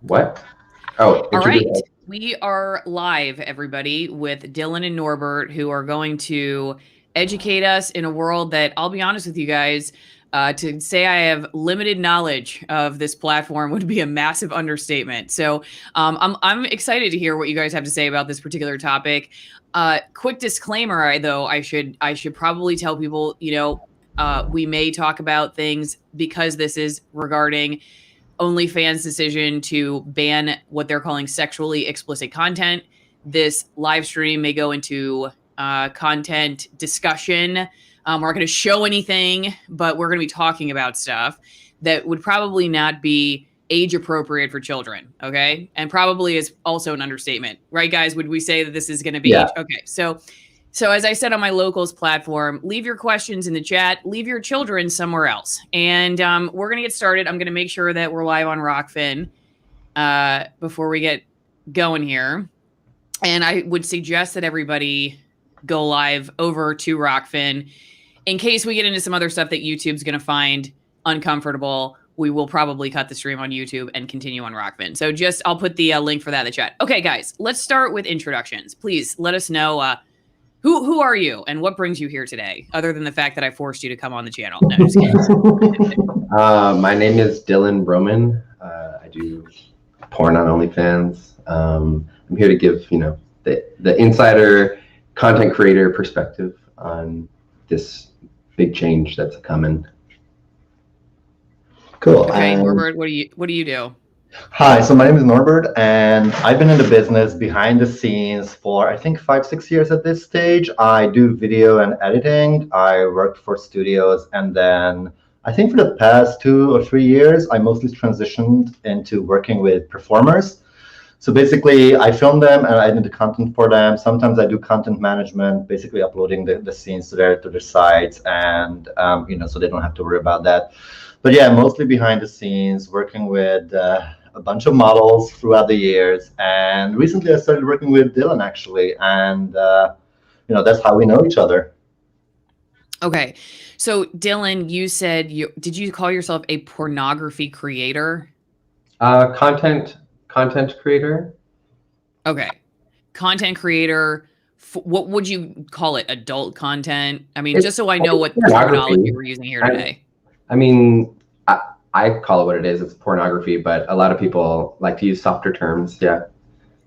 What? Oh, All right. introduce. We are live, everybody, with Dylan and Norbert, who are going to educate us in a world that, I'll be honest with you guys, to say I have limited knowledge of this platform would be a massive understatement. So I'm excited to hear what you guys have to say about this particular topic. Quick disclaimer, though, I should probably tell people, we may talk about things because this is regarding OnlyFans' decision to ban what they're calling sexually explicit content. This live stream may go into content discussion. We're not going to show anything, but we're going to be talking about stuff that would probably not be age appropriate for children. Okay. And probably is also an understatement, right, guys? Would we say that this is going to be Yeah. Okay. So as I said on my locals platform, leave your questions in the chat, leave your children somewhere else. And we're going to get started. I'm going to make sure that we're live on ROKFIN before we get going here. And I would suggest that everybody go live over to ROKFIN. In case we get into some other stuff that YouTube's going to find uncomfortable, we will probably cut the stream on YouTube and continue on ROKFIN. So I'll put the link for that in the chat. Okay, guys, let's start with introductions. Please let us know who are you and what brings you here today, other than the fact that I forced you to come on the channel? No, just kidding. My name is Dylan Broman. I do porn on OnlyFans. I'm here to give the insider content creator perspective on this big change that's coming. Cool. Okay, Norbert, what do you do? Hi, so my name is Norbert, and I've been in the business behind the scenes for, I think, 5-6 years at this stage. I do video and editing. I worked for studios, and then I think for the past 2 or 3 years, I mostly transitioned into working with performers. So basically, I film them and I edit the content for them. Sometimes I do content management, basically uploading the scenes to their sites, and so they don't have to worry about that. But yeah, mostly behind the scenes, working with a bunch of models throughout the years. And recently I started working with Dylan, actually. And, that's how we know each other. Okay. So Dylan, you said did you call yourself a pornography creator? Content creator. Okay. Content creator. What would you call it? Adult content? I mean, just so I know what terminology we're using here today. I mean, I call it what it is. It's pornography, but a lot of people like to use softer terms. Yeah.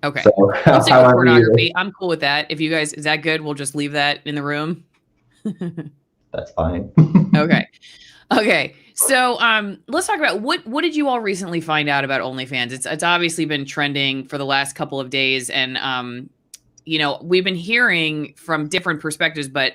Okay. So let's stick with pornography. I'm cool with that. If you guys, is that good? We'll just leave that in the room. That's fine. Okay. So let's talk about what did you all recently find out about OnlyFans? It's obviously been trending for the last couple of days, and we've been hearing from different perspectives, but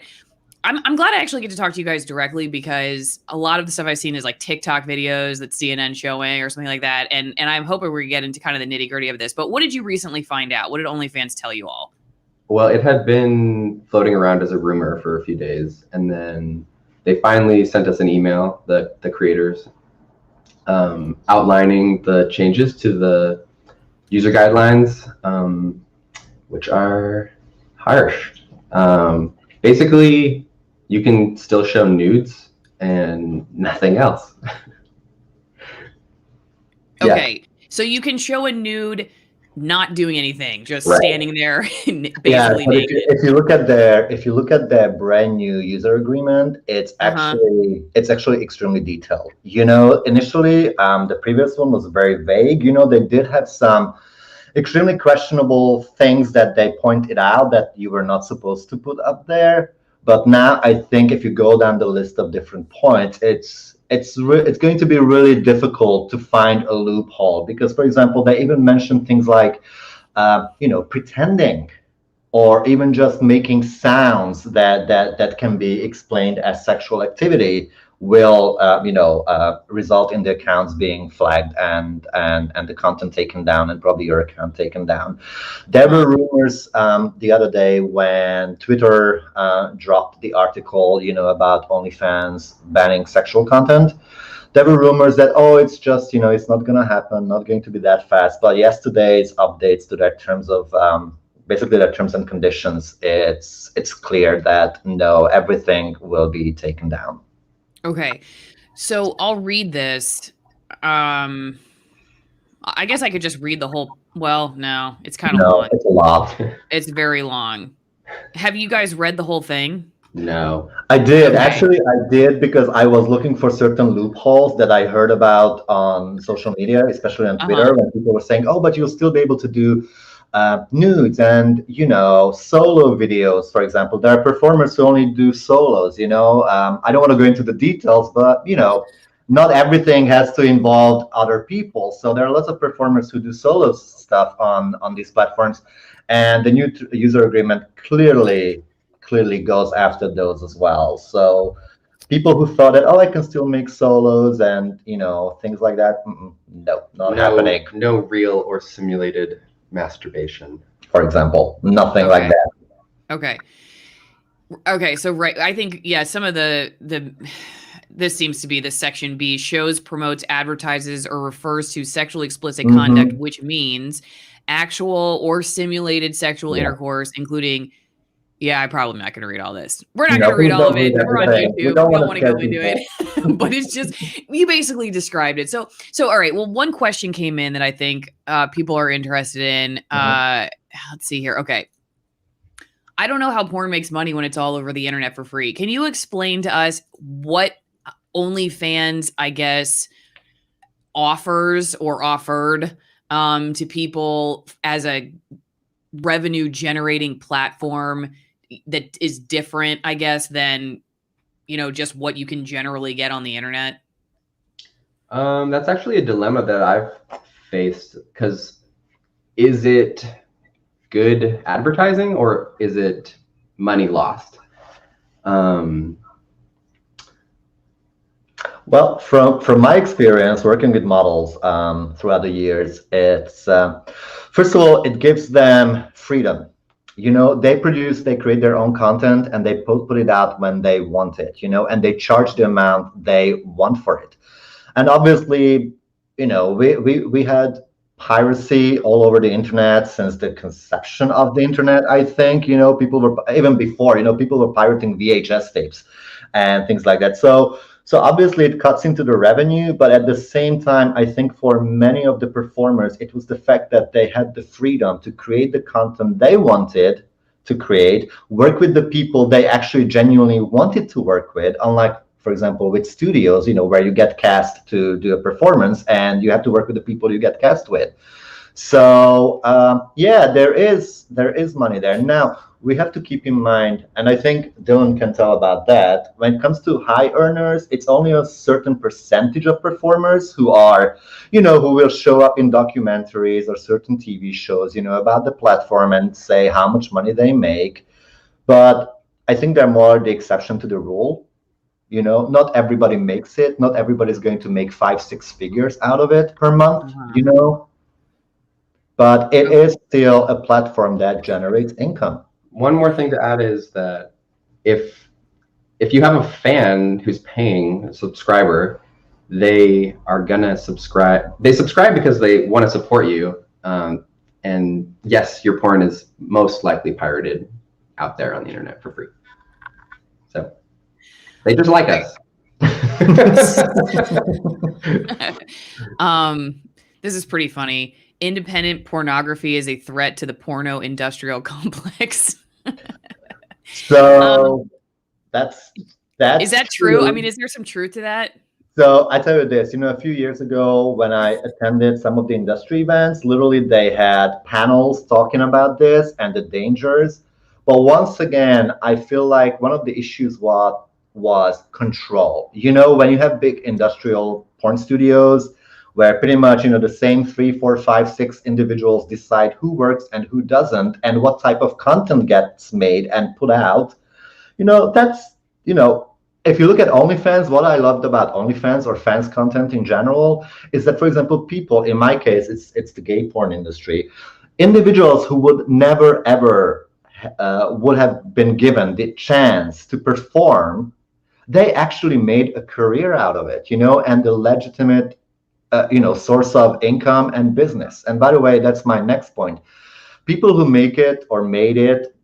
I'm glad I actually get to talk to you guys directly, because a lot of the stuff I've seen is like TikTok videos that CNN showing or something like that. And I'm hoping we get into kind of the nitty gritty of this. But what did you recently find out? What did OnlyFans tell you all? Well, it had been floating around as a rumor for a few days. And then they finally sent us an email, the creators, outlining the changes to the user guidelines, which are harsh. Basically, you can still show nudes and nothing else. Okay, so you can show a nude not doing anything, just standing there basically naked. If you look at their brand new user agreement, it's actually extremely detailed. Initially, the previous one was very vague. They did have some extremely questionable things that they pointed out that you were not supposed to put up there. But now I think if you go down the list of different points, it's going to be really difficult to find a loophole, because, for example, they even mentioned things like, pretending, or even just making sounds that can be explained as sexual activity will result in the accounts being flagged and the content taken down, and probably your account taken down. There were rumors the other day when Twitter dropped the article about OnlyFans banning sexual content. There were rumors that, it's just it's not going to happen, not going to be that fast. But yesterday's updates to their terms of basically their terms and conditions, it's clear that no, everything will be taken down. Okay, so I'll read this. I guess I could just read the whole. Well, no, it's kind of No, long. it's a lot. It's very long. Have you guys read the whole thing? No. I did. Okay. Actually, I did because I was looking for certain loopholes that I heard about on social media, especially on Twitter, when people were saying, "Oh, but you'll still be able to do nudes and solo videos." For example, there are performers who only do solos. I don't want to go into the details, but not everything has to involve other people. So there are lots of performers who do solo stuff on these platforms, and the new user agreement clearly goes after those as well. So people who thought that, oh, I can still make solos and things like that, no, not happening. No real or simulated masturbation, for example, nothing Okay. like that. Okay. So I think some of the this seems to be the section B: shows, promotes, advertises, or refers to sexually explicit conduct, which means actual or simulated sexual intercourse, including. Yeah, I'm probably not going to read all this. We're not going to read all of it. We're on YouTube. We don't want to go into it. But it's just, you basically described it. So all right. Well, one question came in that I think people are interested in. Let's see here. Okay. I don't know how porn makes money when it's all over the internet for free. Can you explain to us what OnlyFans, I guess, offers or offered to people as a revenue generating platform that is different, I guess, than just what you can generally get on the internet? That's actually a dilemma that I've faced, because is it good advertising or is it money lost? Well, from my experience working with models throughout the years, it's first of all, it gives them freedom. They create their own content, and they put it out when they want it, and they charge the amount they want for it. And obviously, we had piracy all over the internet since the conception of the internet. I think, people were, even before, people were pirating VHS tapes and things like that. So obviously it cuts into the revenue, but at the same time, I think for many of the performers, it was the fact that they had the freedom to create the content they wanted to create, work with the people they actually genuinely wanted to work with, unlike, for example, with studios, where you get cast to do a performance and you have to work with the people you get cast with. So there is money there. Now, we have to keep in mind, and I think Dylan can tell about that, when it comes to high earners, it's only a certain percentage of performers who are, who will show up in documentaries or certain TV shows, about the platform and say how much money they make. But I think they're more the exception to the rule. Not everybody makes it. Not everybody's going to make 5-6 figures out of it per month, But it is still a platform that generates income. One more thing to add is that if you have a fan who's paying, a subscriber, they are gonna subscribe. They subscribe because they want to support you. And yes, your porn is most likely pirated out there on the internet for free. So they just like us. This is pretty funny. Independent pornography is a threat to the porno industrial complex. So that's is that true? I mean, is there some truth to that? So I tell you this, a few years ago when I attended some of the industry events, literally they had panels talking about this and the dangers. But once again, I feel like one of the issues was control. When you have big industrial porn studios where pretty much, the same 3, 4, 5, 6 individuals decide who works and who doesn't and what type of content gets made and put out, that's, if you look at OnlyFans, what I loved about OnlyFans or fans content in general is that, for example, people, in my case, it's the gay porn industry, individuals who would never, ever would have been given the chance to perform, they actually made a career out of it, and the legitimate, source of income and business. And by the way, that's my next point. People who make it or made it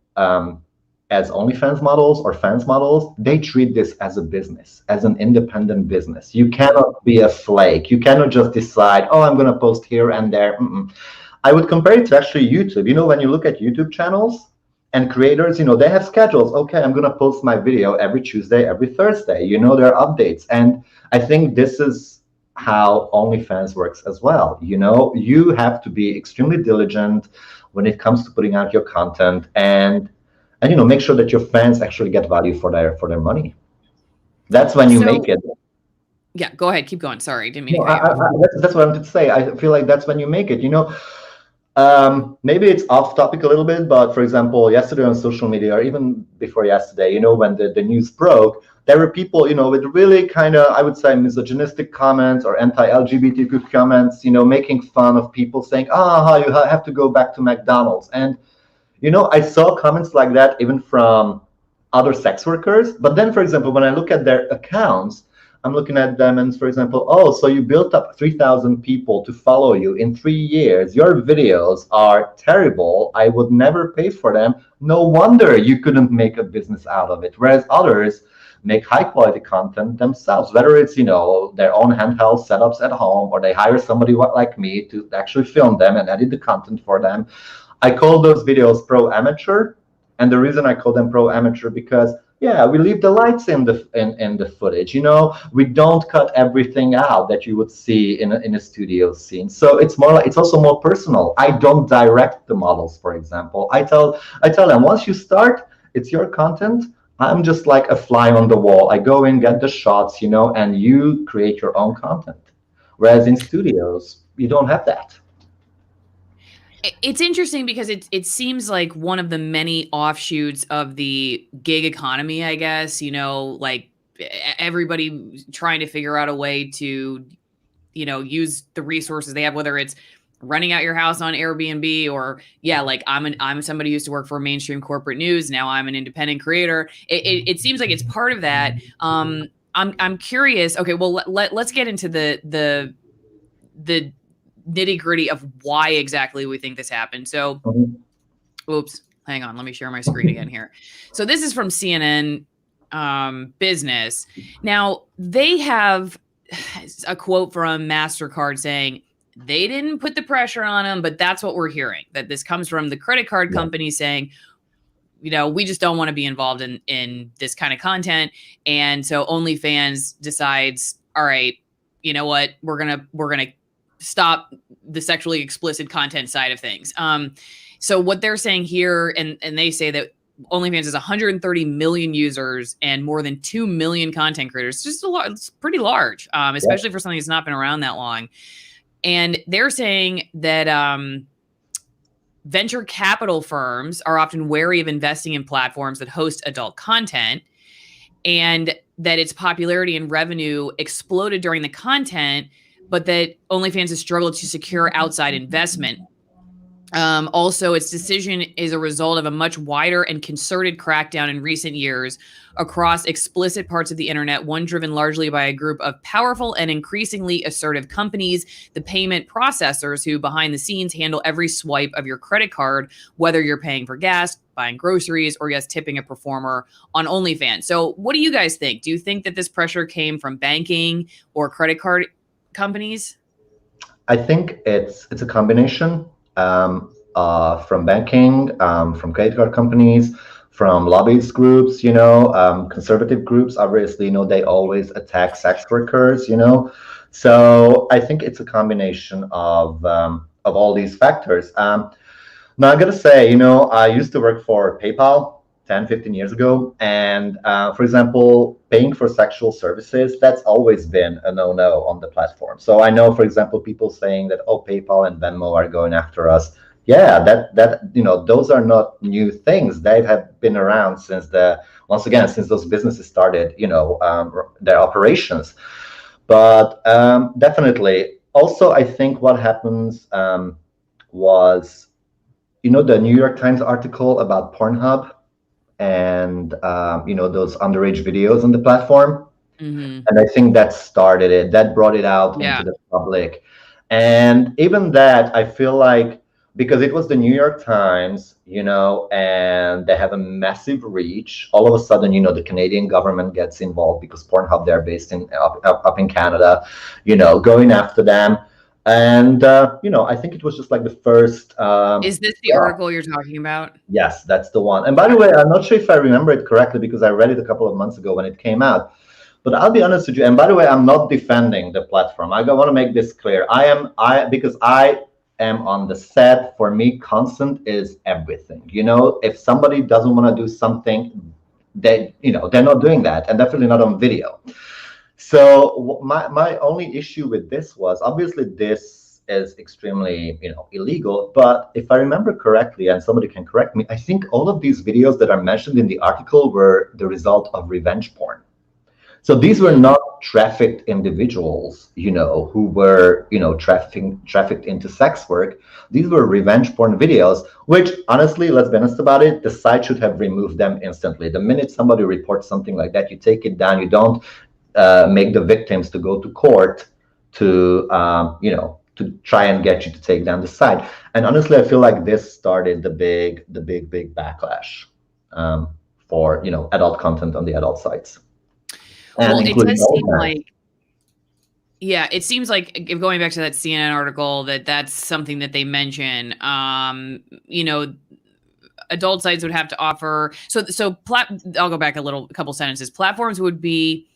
as OnlyFans models or fans models, they treat this as a business, as an independent business. You cannot be a flake. You cannot just decide, oh, I'm going to post here and there. I would compare it to actually YouTube. When you look at YouTube channels and creators, they have schedules. Okay, I'm going to post my video every Tuesday, every Thursday. There are updates. And I think this is how OnlyFans works as well. You have to be extremely diligent when it comes to putting out your content and make sure that your fans actually get value for their money. That's when you make it. Yeah, go ahead. Keep going. Sorry, didn't mean No, to cut you off. that's what I wanted to say. I feel like that's when you make it. Maybe it's off topic a little bit, but for example, yesterday on social media, or even before yesterday, when the news broke, there were people, with really kind of, I would say, misogynistic comments or anti-LGBTQ comments, making fun of people saying, you have to go back to McDonald's. And I saw comments like that even from other sex workers. But then, for example, when I look at their accounts, I'm looking at them and, for example, so you built up 3,000 people to follow you in 3 years. Your videos are terrible. I would never pay for them. No wonder you couldn't make a business out of it. Whereas others make high quality content themselves, whether it's, their own handheld setups at home, or they hire somebody like me to actually film them and edit the content for them. I call those videos pro amateur, and the reason I call them pro amateur because we leave the lights in the footage. We don't cut everything out that you would see in a studio scene. So it's also more personal. I don't direct the models, for example. I tell them, once you start, it's your content. I'm just like a fly on the wall. I go in, get the shots, and you create your own content. Whereas in studios, you don't have that. It's interesting because it seems like one of the many offshoots of the gig economy, I guess, like everybody trying to figure out a way to, use the resources they have, whether it's renting out your house on Airbnb or, like I'm somebody who used to work for mainstream corporate news. Now I'm an independent creator. It seems like it's part of that. I'm curious. Okay, well, let's get into the nitty gritty of why exactly we think this happened. So, oops, hang on. Let me share my screen again here. So this is from CNN Business. Now they have a quote from MasterCard saying they didn't put the pressure on them, but that's what we're hearing, that this comes from the credit card company saying, we just don't want to be involved in this kind of content. And so OnlyFans decides, all right, you know what, we're going to stop the sexually explicit content side of things. So what they're saying here, and they say that OnlyFans has 130 million users and more than 2 million content creators. It's pretty large, especially for something that's not been around that long. And they're saying that venture capital firms are often wary of investing in platforms that host adult content, and that its popularity and revenue exploded during the content, but that OnlyFans has struggled to secure outside investment. Also, its decision is a result of a much wider and concerted crackdown in recent years across explicit parts of the internet, one driven largely by a group of powerful and increasingly assertive companies, the payment processors who behind the scenes handle every swipe of your credit card, whether you're paying for gas, buying groceries, or yes, tipping a performer on OnlyFans. So what do you guys think? Do you think that this pressure came from banking or credit card companies? I think it's a combination from banking, from credit card companies, from lobbyist groups, conservative groups. Obviously, they always attack sex workers, So I think it's a combination of all these factors. Now I gotta say, I used to work for PayPal 10, 15 years ago. And for example, paying for sexual services, that's always been a no-no on the platform. So I know, for example, people saying that, oh, PayPal and Venmo are going after us. Yeah, those are not new things. They have been around since since those businesses started, their operations. But definitely, also, I think what happens was, the New York Times article about Pornhub and those underage videos on the platform. Mm-hmm. And I think that started it, that brought it out into the public. And even that, I feel like because it was the New York Times, you know, and they have a massive reach. All of a sudden, you know, the Canadian government gets involved because Pornhub, they're based in up in Canada, you know, going after them. And, you know, I think it was just like the first. Is this the article you're talking about? Yes, that's the one. And by the way, I'm not sure if I remember it correctly because I read it a couple of months ago when it came out. But I'll be honest with you. And by the way, I'm not defending the platform. I want to make this clear. Because I am on the set. For me, consent is everything. You know, if somebody doesn't want to do something, you know, they're not doing that, and definitely not on video. So my only issue with this was, obviously this is extremely, you know, illegal. But if I remember correctly, and somebody can correct me, I think all of these videos that are mentioned in the article were the result of revenge porn. So these were not trafficked individuals, you know, who were, you know, trafficked into sex work. These were revenge porn videos, which honestly, let's be honest about it, the site should have removed them instantly. The minute somebody reports something like that, you take it down. You don't make the victims to go to court to, you know, to try and get you to take down the site. And honestly, I feel like this started the big backlash for, you know, adult content on the adult sites. Well, it does seem like, yeah, it seems like, going back to that CNN article, that's something that they mention. You know, adult sites would have to offer. I'll go back a couple sentences. Platforms would be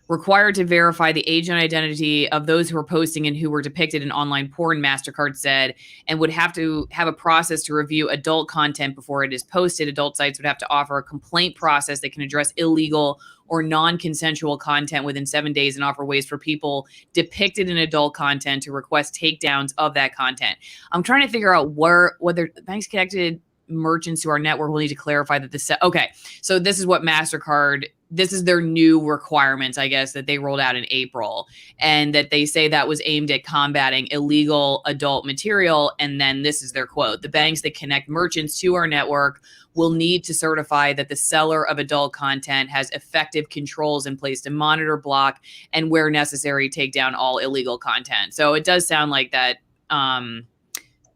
required to verify the age and identity of those who are posting and who were depicted in online porn, MasterCard said, and would have to have a process to review adult content before it is posted. Adult sites would have to offer a complaint process that can address illegal or non-consensual content within 7 days and offer ways for people depicted in adult content to request takedowns of that content. I'm trying to figure out whether banks connected merchants to our network will need to clarify that okay, so this is what MasterCard, this is their new requirements, I guess, that they rolled out in April, and that they say that was aimed at combating illegal adult material. And then this is their quote: the banks that connect merchants to our network will need to certify that the seller of adult content has effective controls in place to monitor, block, and where necessary, take down all illegal content. So it does sound like that,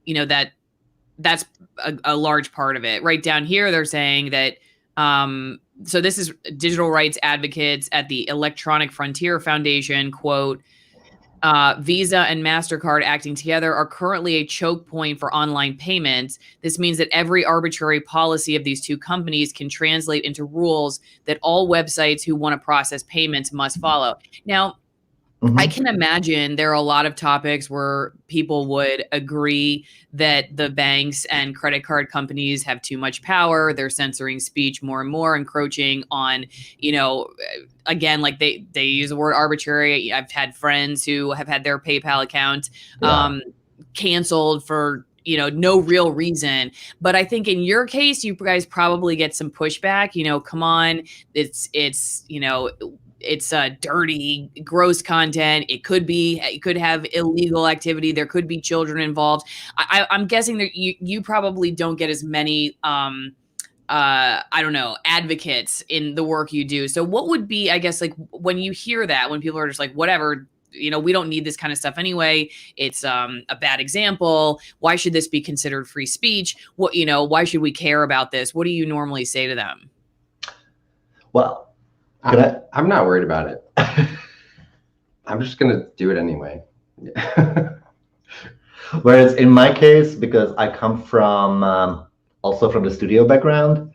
you know, that's a large part of it. Right down here, they're saying that, so this is digital rights advocates at the Electronic Frontier Foundation, quote, Visa and MasterCard acting together are currently a choke point for online payments. This means that every arbitrary policy of these two companies can translate into rules that all websites who want to process payments must follow. Now, I can imagine there are a lot of topics where people would agree that the banks and credit card companies have too much power. They're censoring speech more and more, encroaching on, you know, again, like they use the word arbitrary. I've had friends who have had their PayPal account canceled for, you know, no real reason. But I think in your case, you guys probably get some pushback. You know, come on, it's you know, it's dirty, gross content. It could have illegal activity. There could be children involved. I'm guessing that you probably don't get as many, I don't know, advocates in the work you do. So what would be, I guess, like when you hear that, when people are just like, whatever, you know, we don't need this kind of stuff anyway. It's a bad example. Why should this be considered free speech? What, you know, why should we care about this? What do you normally say to them? Well, I'm not worried about it. I'm just going to do it anyway. Whereas in my case, because I come from also from the studio background,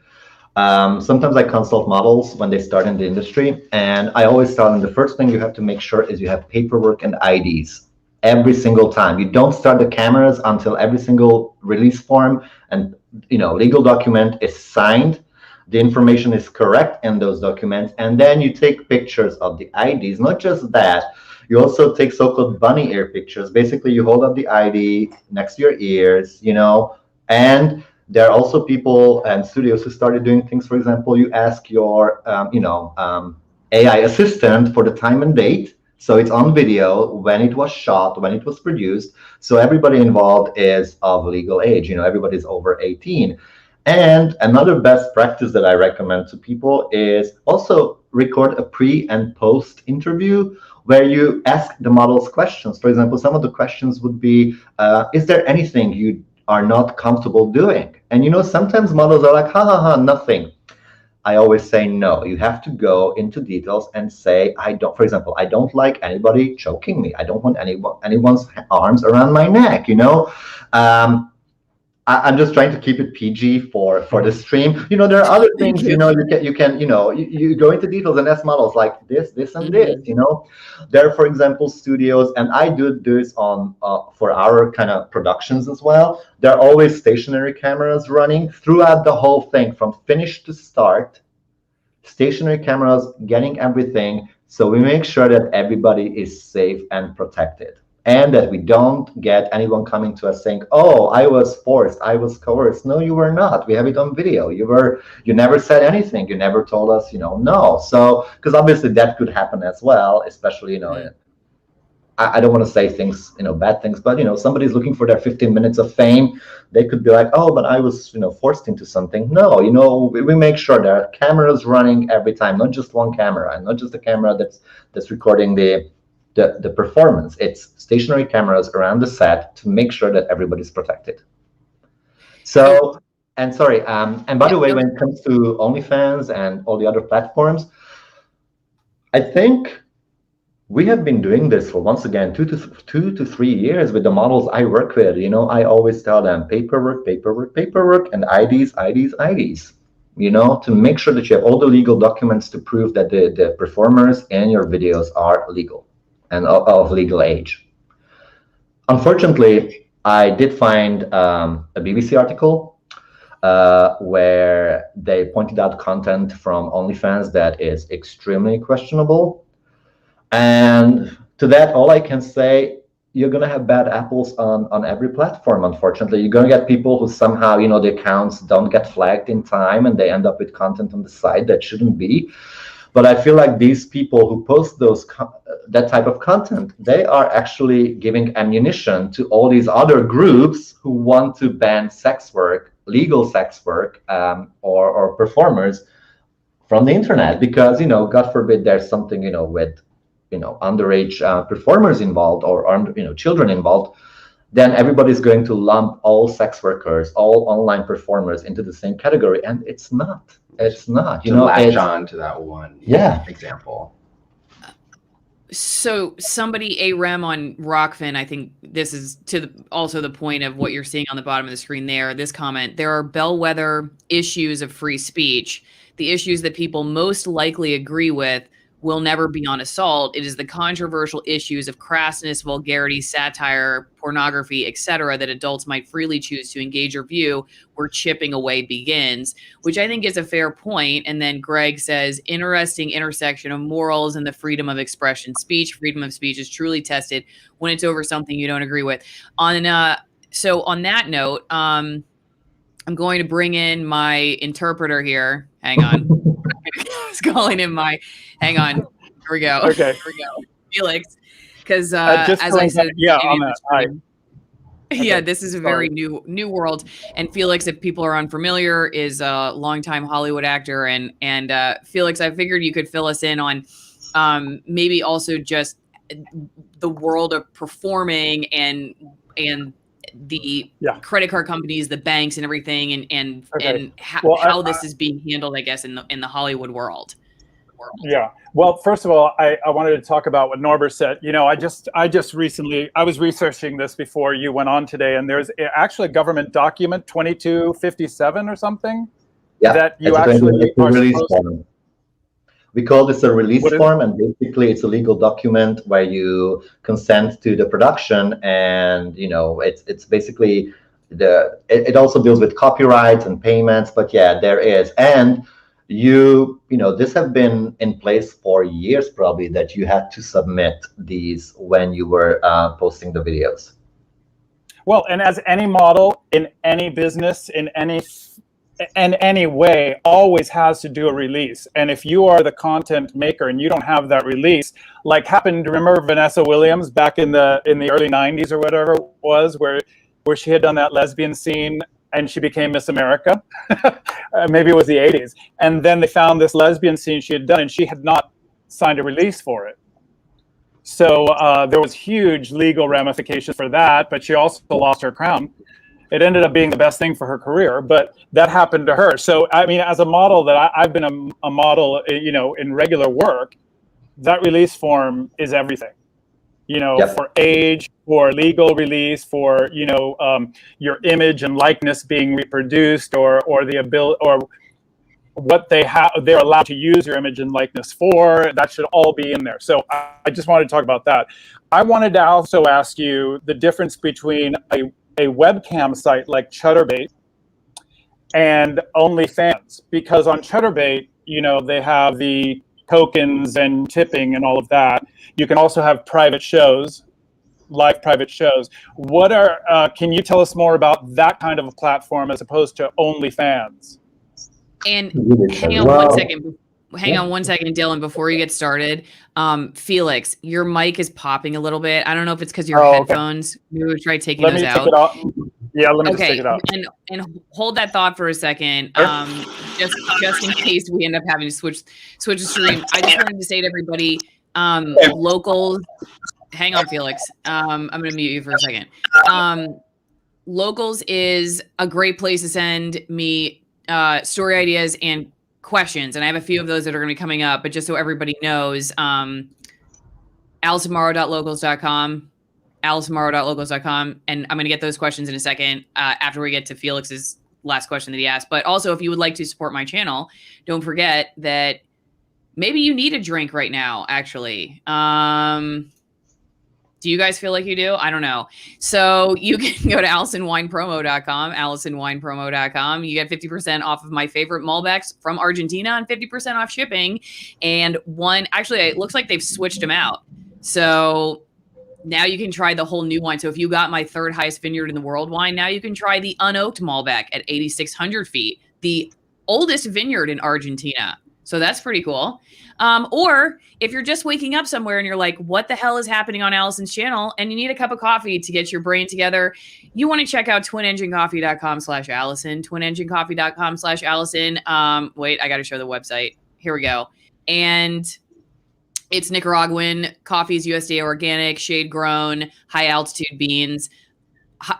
sometimes I consult models when they start in the industry. And I always tell them the first thing you have to make sure is you have paperwork and IDs every single time. You don't start the cameras until every single release form and, you know, legal document is signed. The information is correct in those documents, and then you take pictures of the IDs. Not just that, you also take so-called bunny ear pictures. Basically, you hold up the ID next to your ears, you know, and there are also people and studios who started doing things. For example, you ask your, you know, AI assistant for the time and date. So it's on video, when it was shot, when it was produced. So everybody involved is of legal age, you know, everybody's over 18. And another best practice that I recommend to people is also record a pre and post interview where you ask the models questions. For example, some of the questions would be, is there anything you are not comfortable doing. And sometimes models are like, ha ha ha, nothing. I always say no. You have to go into details and say, for example, I don't like anybody choking me. I don't want anyone's arms around my neck. I'm just trying to keep it PG for the stream. There are other things. You go into details and ask models like this, and this. There are, for example, studios, and I do this on for our kind of productions as well. There are always stationary cameras running throughout the whole thing, from finish to start. Stationary cameras getting everything, so we make sure that everybody is safe and protected. And that we don't get anyone coming to us saying, "Oh, I was forced, I was coerced." No, you were not. We have it on video. You never said anything. You never told us, no. So, because obviously that could happen as well, especially, I don't want to say things, bad things, but somebody's looking for their 15 minutes of fame. They could be like, "Oh, but I was, forced into something." No, we make sure there are cameras running every time, not just one camera, and not just a camera that's recording the performance. It's stationary cameras around the set to make sure that everybody's protected. So, and sorry, and by the way, when it comes to OnlyFans and all the other platforms, I think we have been doing this for, once again, 2 to 3 years with the models I work with. I always tell them paperwork, and IDs, to make sure that you have all the legal documents to prove that the performers and your videos are legal and of legal age. Unfortunately, I did find a BBC article where they pointed out content from OnlyFans that is extremely questionable. And to that, all I can say, you're going to have bad apples on every platform, unfortunately. You're going to get people who somehow, the accounts don't get flagged in time and they end up with content on the site that shouldn't be. But I feel like these people who post that type of content, they are actually giving ammunition to all these other groups who want to ban sex work, legal sex work, or performers from the internet. Because, God forbid there's something, with underage performers involved or children involved, then everybody's going to lump all sex workers, all online performers into the same category, and it's not. It's not. Latch on to that one example. So somebody, A-Rem on ROKFIN, I think this is also the point of what you're seeing on the bottom of the screen there, this comment: there are bellwether issues of free speech. The issues that people most likely agree with will never be on assault. It is the controversial issues of crassness, vulgarity, satire, pornography, etc., that adults might freely choose to engage or view, where chipping away begins, which I think is a fair point. And then Greg says, interesting intersection of morals and the freedom of expression. Freedom of speech is truly tested when it's over something you don't agree with. So on that note, I'm going to bring in my interpreter here. Hang on. I was calling him hang on. Here we go. Okay. Here we go. Felix. Because as I said, this is a very new world. And Felix, if people are unfamiliar, is a longtime Hollywood actor. And Felix, I figured you could fill us in on maybe also just the world of performing and the credit card companies, the banks, and everything, and how this is being handled, I guess, in the Hollywood world. Yeah. Well, first of all, I wanted to talk about what Norbert said. I just recently, I was researching this before you went on today, and there's actually a government document, 2257 or something, that you actually are supposed to. We call this a release form, and basically it's a legal document where you consent to the production, and it's basically it also deals with copyright and payments. But yeah, there is, and this have been in place for years, probably, that you had to submit these when you were posting the videos. Well, and as any model in any business in any way always has to do a release. And if you are the content maker and you don't have that release, like happened, remember Vanessa Williams back in the early 90s or whatever it was, where she had done that lesbian scene and she became Miss America. Maybe it was the 80s. And then they found this lesbian scene she had done and she had not signed a release for it. So there was huge legal ramifications for that, but she also lost her crown. It ended up being the best thing for her career, but that happened to her. So, I mean, as a model I've been a model, you know, in regular work, that release form is everything. You know, Yep. for age, for legal release, for, you know, your image and likeness being reproduced, or the ability, or what they're allowed to use your image and likeness for. That should all be in there. So I just wanted to talk about that. I wanted to also ask you the difference between a webcam site like Chatterbait and OnlyFans, because on Chatterbait, you know, they have the tokens and tipping and all of that. You can also have private shows, live private shows. What are, can you tell us more about that kind of a platform as opposed to OnlyFans? And hang on one second. Hang on one second, Dylan, before you get started. Felix, your mic is popping a little bit. I don't know if it's because of your headphones. Maybe we'll try taking those out. Take it out. Yeah, let me just take it out. And hold that thought for a second. Just in case we end up having to switch the stream. I just wanted to say to everybody, locals. Hang on, Felix. I'm gonna mute you for a second. Locals is a great place to send me story ideas and questions, and I have a few of those that are going to be coming up, but just so everybody knows, AllisonMorrow.locals.com, AllisonMorrow.locals.com, and I'm going to get those questions in a second after we get to Felix's last question that he asked. But also, if you would like to support my channel, don't forget that maybe you need a drink right now, actually. Do you guys feel like you do? I don't know. So you can go to AllisonWinePromo.com, AllisonWinePromo.com. You get 50% off of my favorite Malbecs from Argentina and 50% off shipping. And actually, it looks like they've switched them out. So now you can try the whole new wine. So if you got my third highest vineyard in the world wine, now you can try the unoaked Malbec at 8,600 feet, the oldest vineyard in Argentina. So that's pretty cool. Or if you're just waking up somewhere and you're like, what the hell is happening on Allison's channel? And you need a cup of coffee to get your brain together. You want to check out twinenginecoffee.com/Allison, twinenginecoffee.com/Allison. Wait, I got to show the website. Here we go. And it's Nicaraguan coffees, USDA organic, shade grown, high altitude beans,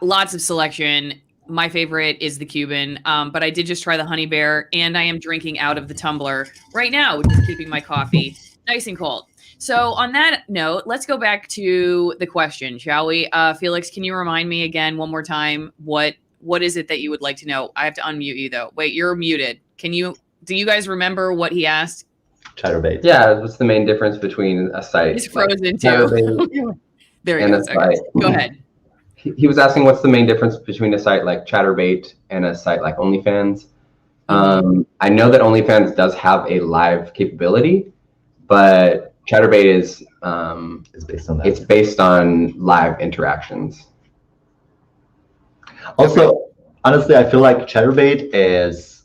lots of selection. My favorite is the Cuban, but I did just try the Honey Bear, and I am drinking out of the tumbler right now, which is keeping my coffee nice and cold. So on that note, let's go back to the question, shall we? Felix, can you remind me again one more time what is it that you would like to know? I have to unmute you though. Wait, you're muted. Do you guys remember what he asked? Chatterbait. Yeah, what's the main difference between a site? It's frozen too. There you go. Okay. Go ahead. He was asking what's the main difference between a site like Chatterbait and a site like OnlyFans. I know that OnlyFans does have a live capability, but Chatterbait is based on that. It's based on live interactions. Also, honestly, I feel like Chatterbait is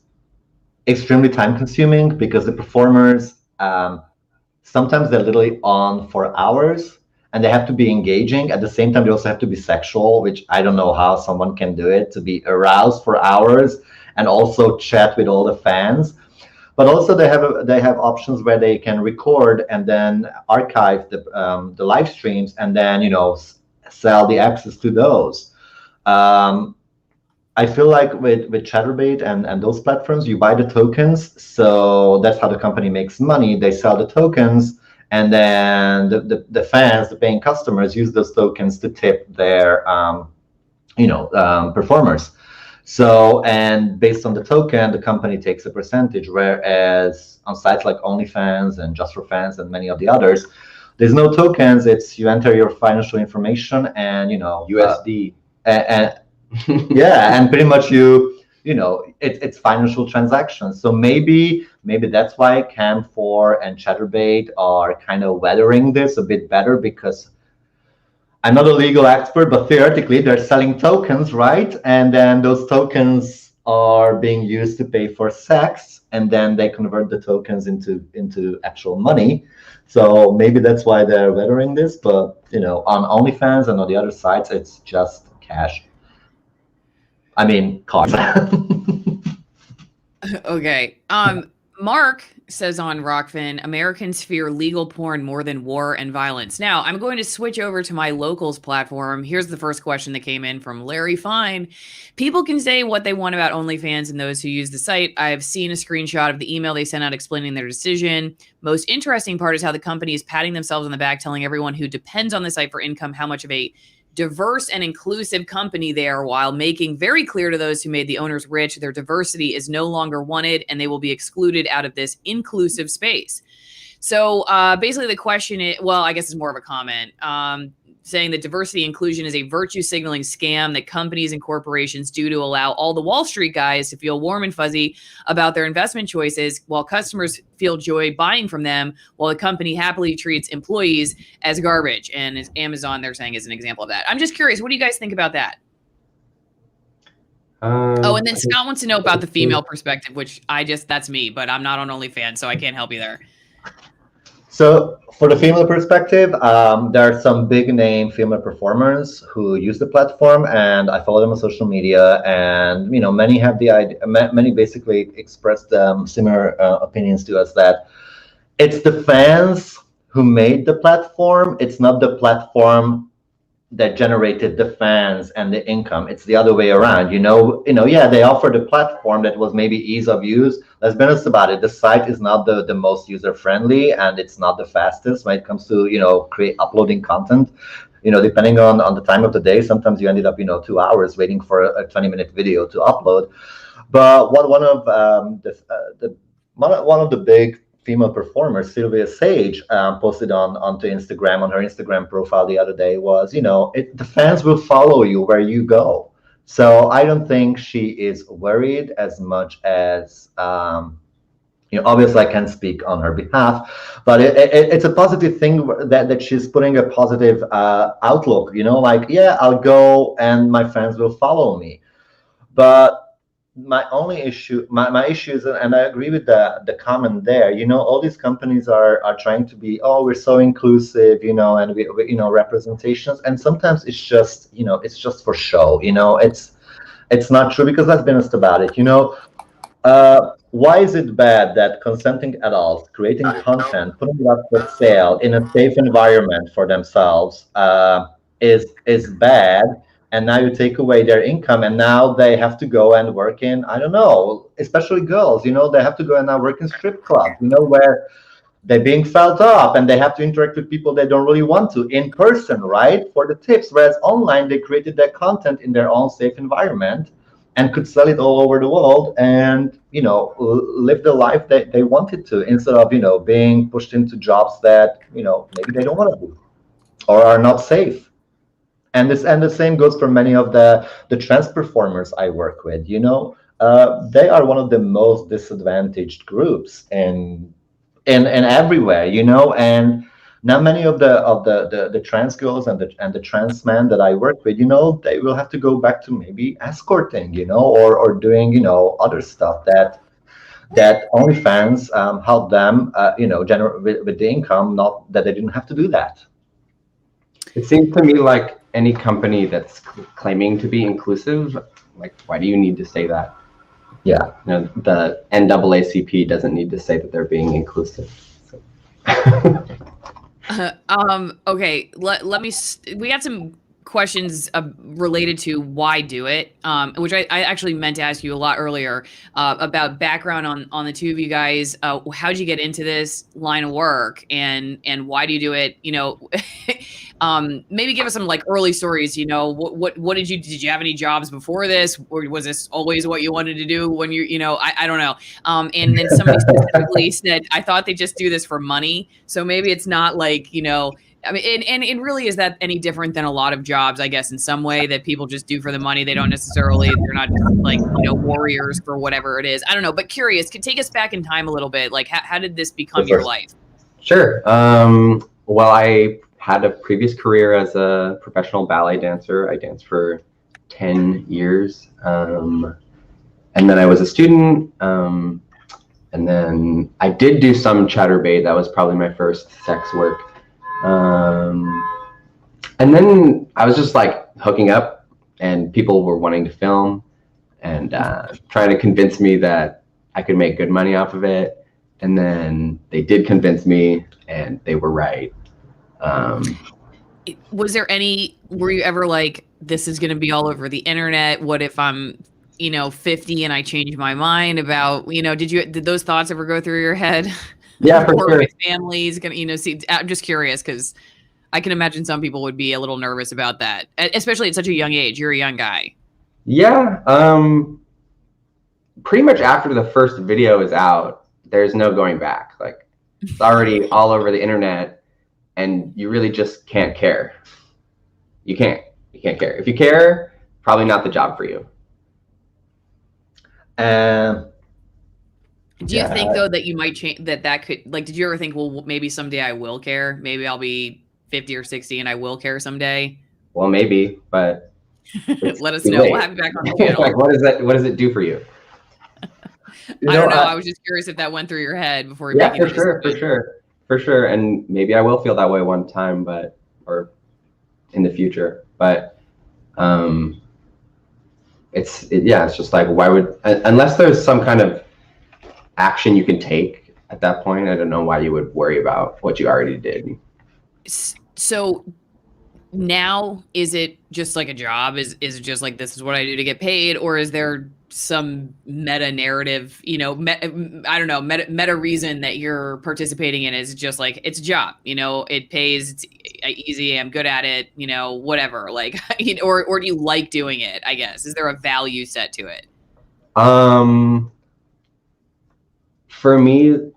extremely time consuming because the performers sometimes they're literally on for hours. And they have to be engaging. At the same time, they also have to be sexual, which I don't know how someone can do it, to be aroused for hours and also chat with all the fans. But also they have options where they can record and then archive the live streams and then, you know, sell the access to those. I feel like with Chatterbait and those platforms, you buy the tokens. So that's how the company makes money. They sell the tokens. And then the fans, the paying customers, use those tokens to tip their, performers. So, and based on the token, the company takes a percentage. Whereas on sites like OnlyFans and Just for Fans and many of the others, there's no tokens. It's you enter your financial information and USD. Yeah, and pretty much it's financial transactions. So maybe that's why Cam4 and Chatterbait are kind of weathering this a bit better, because I'm not a legal expert, but theoretically they're selling tokens, right? And then those tokens are being used to pay for sex, and then they convert the tokens into actual money. So maybe that's why they're weathering this. But on OnlyFans and on the other sites, it's just cash. I mean, cards. Okay. Mark says on ROKFIN, Americans fear legal porn more than war and violence. Now, I'm going to switch over to my locals platform. Here's the first question that came in from Larry Fine. People can say what they want about OnlyFans and those who use the site. I've seen a screenshot of the email they sent out explaining their decision. Most interesting part is how the company is patting themselves on the back, telling everyone who depends on the site for income how much of a diverse and inclusive company they are, while making very clear to those who made the owners rich their diversity is no longer wanted and they will be excluded out of this inclusive space. So basically the question is, well, I guess it's more of a comment, saying that diversity inclusion is a virtue signaling scam that companies and corporations do to allow all the Wall Street guys to feel warm and fuzzy about their investment choices, while customers feel joy buying from them, while the company happily treats employees as garbage. And as Amazon, they're saying, is an example of that. I'm just curious, what do you guys think about that? And then Scott wants to know about the female perspective, which that's me, but I'm not on OnlyFans, so I can't help you there. So for the female perspective, there are some big name female performers who use the platform, and I follow them on social media, and many have the idea, many basically expressed similar opinions to us, that it's the fans who made the platform. It's not the platform that generated the fans and the income. It's the other way around. Yeah, they offered a platform that was maybe ease of use. Let's be honest about it. The site is not the most user friendly, and it's not the fastest when it comes to uploading content. Depending on the time of the day, sometimes you ended up 2 hours waiting for a 20-minute video to upload. But what one of the big female performer, Sylvia Sage, posted onto Instagram, on her Instagram profile the other day, was, the fans will follow you where you go. So I don't think she is worried as much as, obviously I can't speak on her behalf, but it's a positive thing that she's putting a positive outlook, yeah, I'll go and my fans will follow me. But my only issue, my issue is, and I agree with the comment there, all these companies are trying to be, we're so inclusive, and we representations, and sometimes it's just, it's just for show, it's not true, because let's be honest about it, why is it bad that consenting adults creating content, putting it up for sale in a safe environment for themselves is bad? And now you take away their income, and now they have to go and work in, I don't know, especially girls, they have to go and now work in strip clubs, where they're being felt up and they have to interact with people they don't really want to in person, right? For the tips. Whereas online, they created their content in their own safe environment and could sell it all over the world and, live the life that they wanted to, instead of, being pushed into jobs that, maybe they don't want to do or are not safe. And the same goes for many of the trans performers I work with. They are one of the most disadvantaged groups in everywhere. And now many of the trans girls and the trans men that I work with, they will have to go back to maybe escorting, or doing other stuff that OnlyFans help them generate with the income. Not that they didn't have to do that. It seems to me like any company that's claiming to be inclusive, like, why do you need to say that? Yeah. The NAACP doesn't need to say that they're being inclusive. So. Okay, let me. We had some questions related to why do it, which I actually meant to ask you a lot earlier, about background on the two of you guys. How'd you get into this line of work, and why do you do it? Maybe give us some early stories. What did you have any jobs before this, or was this always what you wanted to do when I don't know. And then somebody specifically said, I thought they just do this for money. So maybe it's not I mean, and it really, is that any different than a lot of jobs, I guess, in some way, that people just do for the money? They don't necessarily, they're not just warriors for whatever it is. I don't know, but curious, could take us back in time a little bit. How did this become your life? Sure. Well, I had a previous career as a professional ballet dancer. I danced for 10 years. And then I was a student. And then I did do some Chatterbait. That was probably my first sex work. And then I was just hooking up, and people were wanting to film and trying to convince me that I could make good money off of it. And then they did convince me, and they were right. Was there any, were you ever like, this is going to be all over the internet? What if I'm, 50 and I change my mind about, did those thoughts ever go through your head? Yeah, for or sure. my family's going to, see, I'm just curious because I can imagine some people would be a little nervous about that, especially at such a young age. You're a young guy. Yeah. Pretty much after the first video is out, there's no going back. Like, it's already all over the internet, and you really just can't care. You can't care. If you care, probably not the job for you. Do you think though that you might change that could, like, did you ever think, well, maybe someday I will care? Maybe I'll be 50 or 60 and I will care someday? Well, maybe, but let us know. We'll have you back on the channel. Like, what does it do for you? I don't know. I was just curious if that went through your head before you for sure. And maybe I will feel that way one time, or in the future. But it's just like, why would, unless there's some kind of action you can take at that point, I don't know why you would worry about what you already did. So now, is it just like a job? Is it just like, this is what I do to get paid? Or is there some meta narrative, I don't know, meta reason that you're participating in? Is just like, it's a job, it pays, it's easy, I'm good at it, whatever, like, or do you like doing it? I guess, is there a value set to it? For me,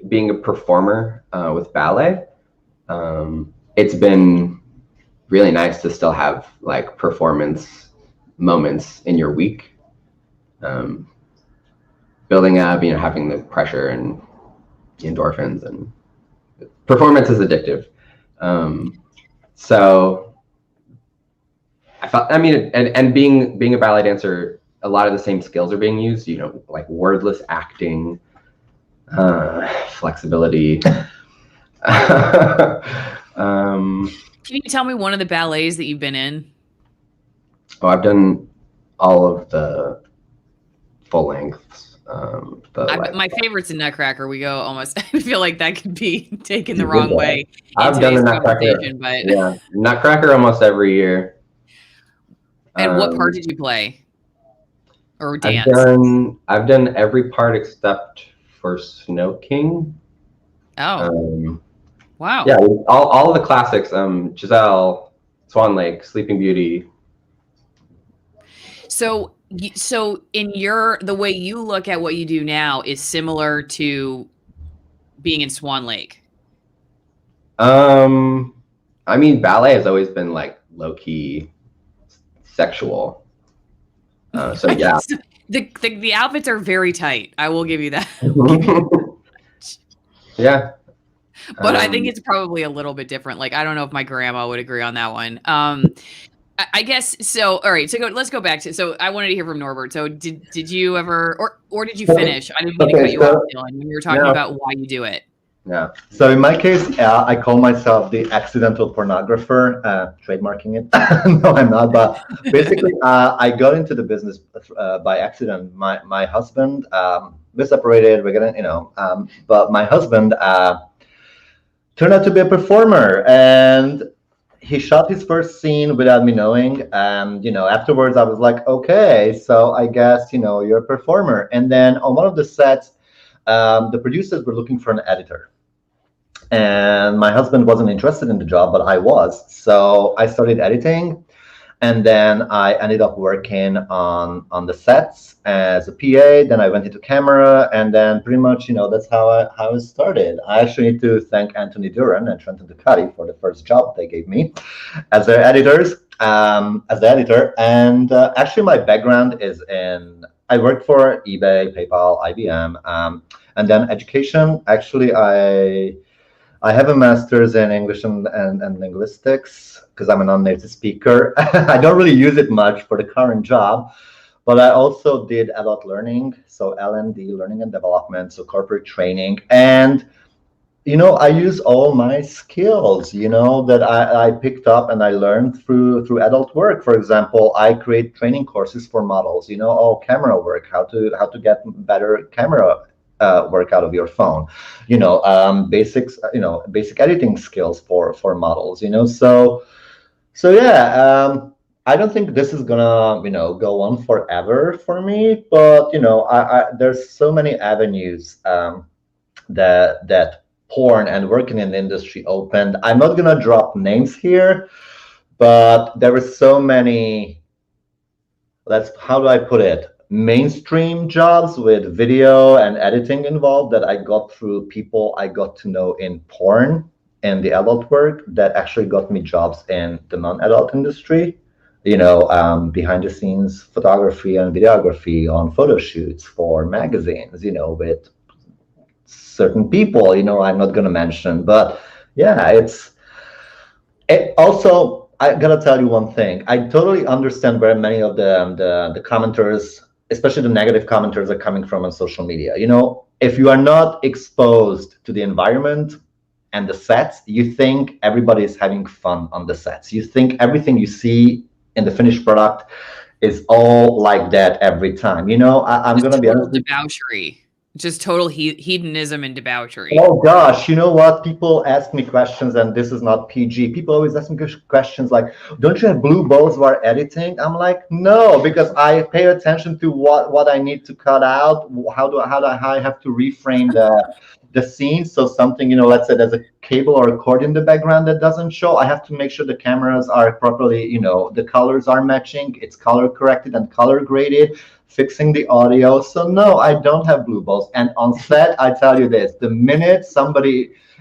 being a performer with ballet, it's been really nice to still have like performance moments in your week. Building up, having the pressure and the endorphins, and performance is addictive. So I felt, and being a ballet dancer, a lot of the same skills are being used, like wordless acting, flexibility. Can you tell me one of the ballets that you've been in? Oh, I've done all of the full lengths. My favorite's in Nutcracker. We go almost, I feel like that could be taken the wrong way. I've done the Nutcracker. But yeah, Nutcracker almost every year. And what part did you play? Or dance? I've done every part except for Snow King. Oh. Wow. Yeah, all of the classics, Giselle, Swan Lake, Sleeping Beauty. So in the way you look at what you do now is similar to being in Swan Lake. Ballet has always been like low key sexual. So yeah. The outfits are very tight. I will give you that. Yeah. But I think it's probably a little bit different. Like, I don't know if my grandma would agree on that one. I guess so. All right. So let's go back to, so I wanted to hear from Norbert. So did you ever, or did you finish? I didn't mean to cut you off, Dylan, when you were talking about why you do it. Yeah. So in my case, I call myself the accidental pornographer, trademarking it. No, I'm not. But basically, I got into the business by accident. My husband, we're separated. We're getting, but my husband turned out to be a performer, and he shot his first scene without me knowing. And afterwards, I was like, okay, so I guess you're a performer. And then on one of the sets, the producers were looking for an editor. And my husband wasn't interested in the job, but I was. So I started editing, and then I ended up working on the sets as a PA. Then I went into camera, and then pretty much, that's how I started. I actually need to thank Anthony Duran and Trenton Ducati for the first job they gave me as their editors, as the editor. And actually, my background is I worked for eBay, PayPal, IBM, and then education. Actually, I have a master's in English and linguistics because I'm a non-native speaker. I don't really use it much for the current job, but I also did adult learning, so L&D, learning and development, so corporate training. And, I use all my skills, that I picked up and I learned through adult work. For example, I create training courses for models, all camera work, how to get better camera work out of your phone. Basics, basic editing skills for models. So yeah. I don't think this is gonna, go on forever for me, but there's so many avenues that porn and working in the industry opened. I'm not gonna drop names here, but there were so many. How do I put it? Mainstream jobs with video and editing involved that I got through people I got to know in porn and the adult work that actually got me jobs in the non-adult industry. Behind the scenes photography and videography on photo shoots for magazines, with certain people, I'm not going to mention, but yeah, it also, I gotta tell you one thing. I totally understand where many of the commenters, especially the negative commenters, are coming from on social media. If you are not exposed to the environment and the sets, you think everybody is having fun on the sets. You think everything you see in the finished product is all like that every time. I'm going to be honest. Debauchery. Just total hedonism and debauchery. Oh gosh, you know what? People ask me questions, and this is not PG. People always ask me questions like, "Don't you have blue balls while editing?" I'm like, "No," because I pay attention to what I need to cut out. How do I have to reframe the scene so something, let's say there's a cable or a cord in the background that doesn't show. I have to make sure the cameras are properly, the colors are matching. It's color corrected and color graded. Fixing the audio. So no, I don't have blue balls. And on set, I tell you this, the minute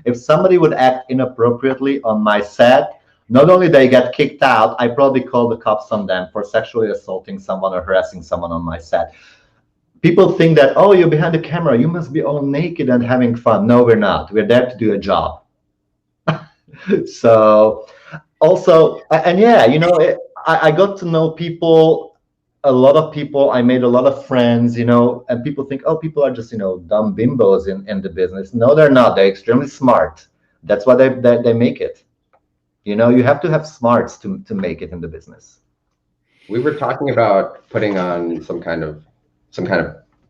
if somebody would act inappropriately on my set, not only they get kicked out, I probably call the cops on them for sexually assaulting someone or harassing someone on my set. People think that, oh, you're behind the camera, you must be all naked and having fun. No, we're not. We're there to do a job. So also, and yeah, I got to know people, a lot of people. I made a lot of friends, and people think, oh, people are just, dumb bimbos in the business. No, they're not. They're extremely smart. That's why they make it. You have to have smarts to make it in the business. We were talking about putting on some kind of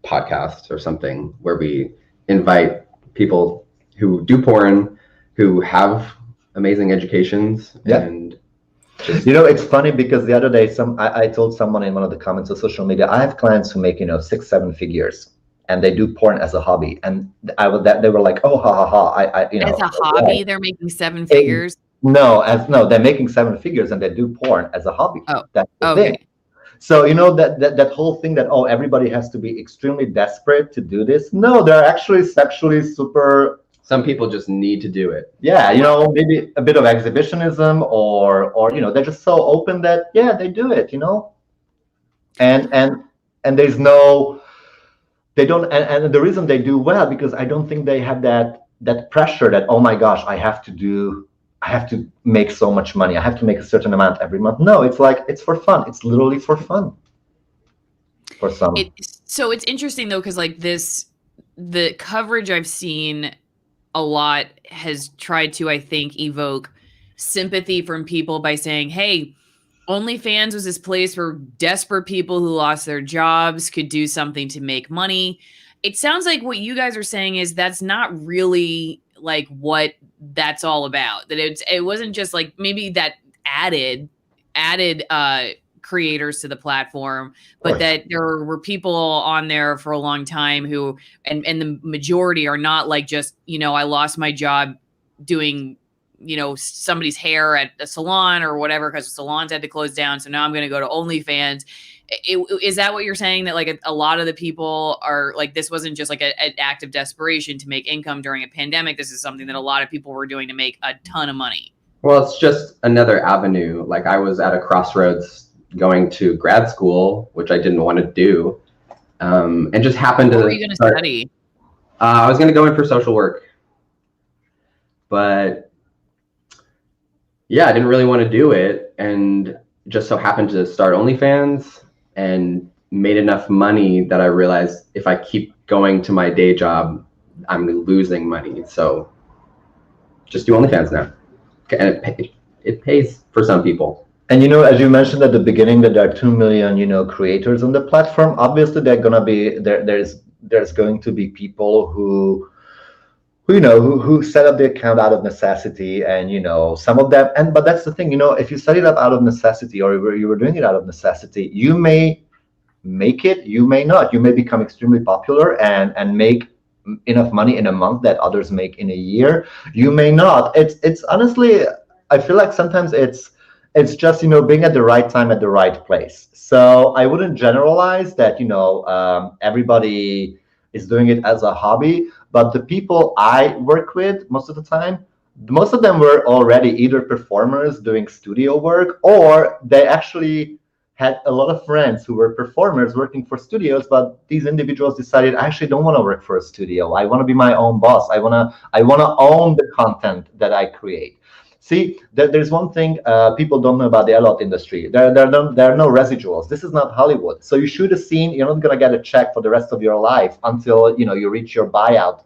podcast or something where we invite people who do porn, who have amazing educations. Yeah. And it's funny because the other day I told someone in one of the comments of social media, I have clients who make 6-7 figures and they do porn as a hobby, and they were like, oh, ha ha ha, as a hobby. Yeah. They're making 7 figures. No, they're making 7 figures and they do porn as a hobby. Oh, that's the okay. thing. So that whole thing that, oh, everybody has to be extremely desperate to do this. No, they're actually sexually super. Some people just need to do it. Yeah, maybe a bit of exhibitionism, or they're just so open that they do it. And there's no, they don't, and the reason they do well, because I don't think they have that pressure that, oh my gosh, I have to make so much money. I have to make a certain amount every month. No, it's like, it's for fun. It's literally for fun for some. So it's interesting though, because like the coverage I've seen a lot has tried to, I think, evoke sympathy from people by saying, hey, OnlyFans was this place where desperate people who lost their jobs could do something to make money. It sounds like what you guys are saying is that's not really like what that's all about. That it wasn't just like maybe that added creators to the platform, but that there were people on there for a long time who, and the majority are not like just, I lost my job doing, somebody's hair at a salon or whatever, because salons had to close down. So now I'm going to go to OnlyFans. Is that what you're saying? That like a lot of the people are like, this wasn't just like an act of desperation to make income during a pandemic. This is something that a lot of people were doing to make a ton of money. Well, it's just another avenue. Like I was at a crossroads going to grad school, which I didn't want to do, and just happened to. What were you going to study? I was going to go in for social work, but yeah, I didn't really want to do it, and just so happened to start OnlyFans and made enough money that I realized if I keep going to my day job, I'm losing money. So just do OnlyFans now, and it pays for some people. And as you mentioned at the beginning, that there are 2 million, creators on the platform. Obviously, they're gonna be there's there's going to be people who set up the account out of necessity, and some of them, but that's the thing, if you set it up out of necessity, or you were doing it out of necessity, you may make it, you may not. You may become extremely popular and make enough money in a month that others make in a year. You may not. It's honestly, I feel like sometimes it's just being at the right time at the right place. So I wouldn't generalize that everybody is doing it as a hobby, but the people I work with most of the time, most of them were already either performers doing studio work, or they actually had a lot of friends who were performers working for studios, but these individuals decided, I actually don't want to work for a studio. I want to be my own boss. I want to own the content that I create. See, there's one thing people don't know about the adult industry. There are no residuals. This is not Hollywood. So you shoot a scene, you're not going to get a check for the rest of your life until you reach your buyout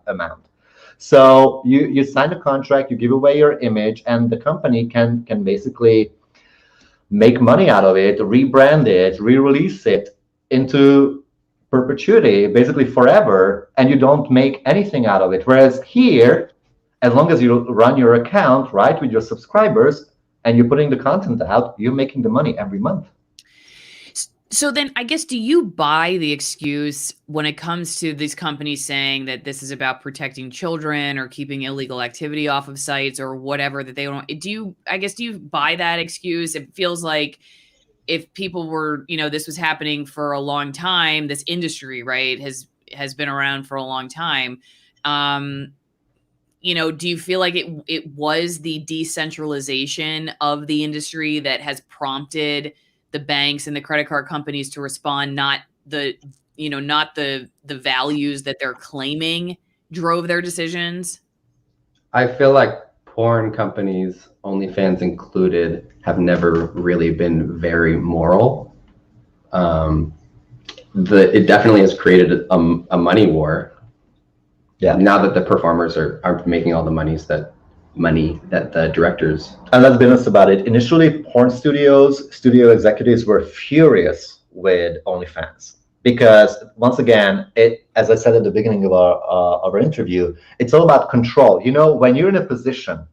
amount. So you sign a contract, you give away your image, and the company can basically make money out of it, rebrand it, re-release it into perpetuity, basically forever, and you don't make anything out of it. Whereas here, as long as you run your account, right, with your subscribers, and you're putting the content out, you're making the money every month. So then I guess, do you buy the excuse when it comes to these companies saying that this is about protecting children or keeping illegal activity off of sites or whatever, that they don't, do you buy that excuse? It feels like if people were, this was happening for a long time, this industry, right, has been around for a long time. Do you feel like it was the decentralization of the industry that has prompted the banks and the credit card companies to respond, not the values that they're claiming drove their decisions? I feel like porn companies, OnlyFans included, have never really been very moral. It definitely has created a money war. Yeah. Now that the performers are making all the money that the directors. And let's be honest about it. Initially, porn studio executives were furious with OnlyFans because, once again, as I said at the beginning of our interview, it's all about control. When you're in a position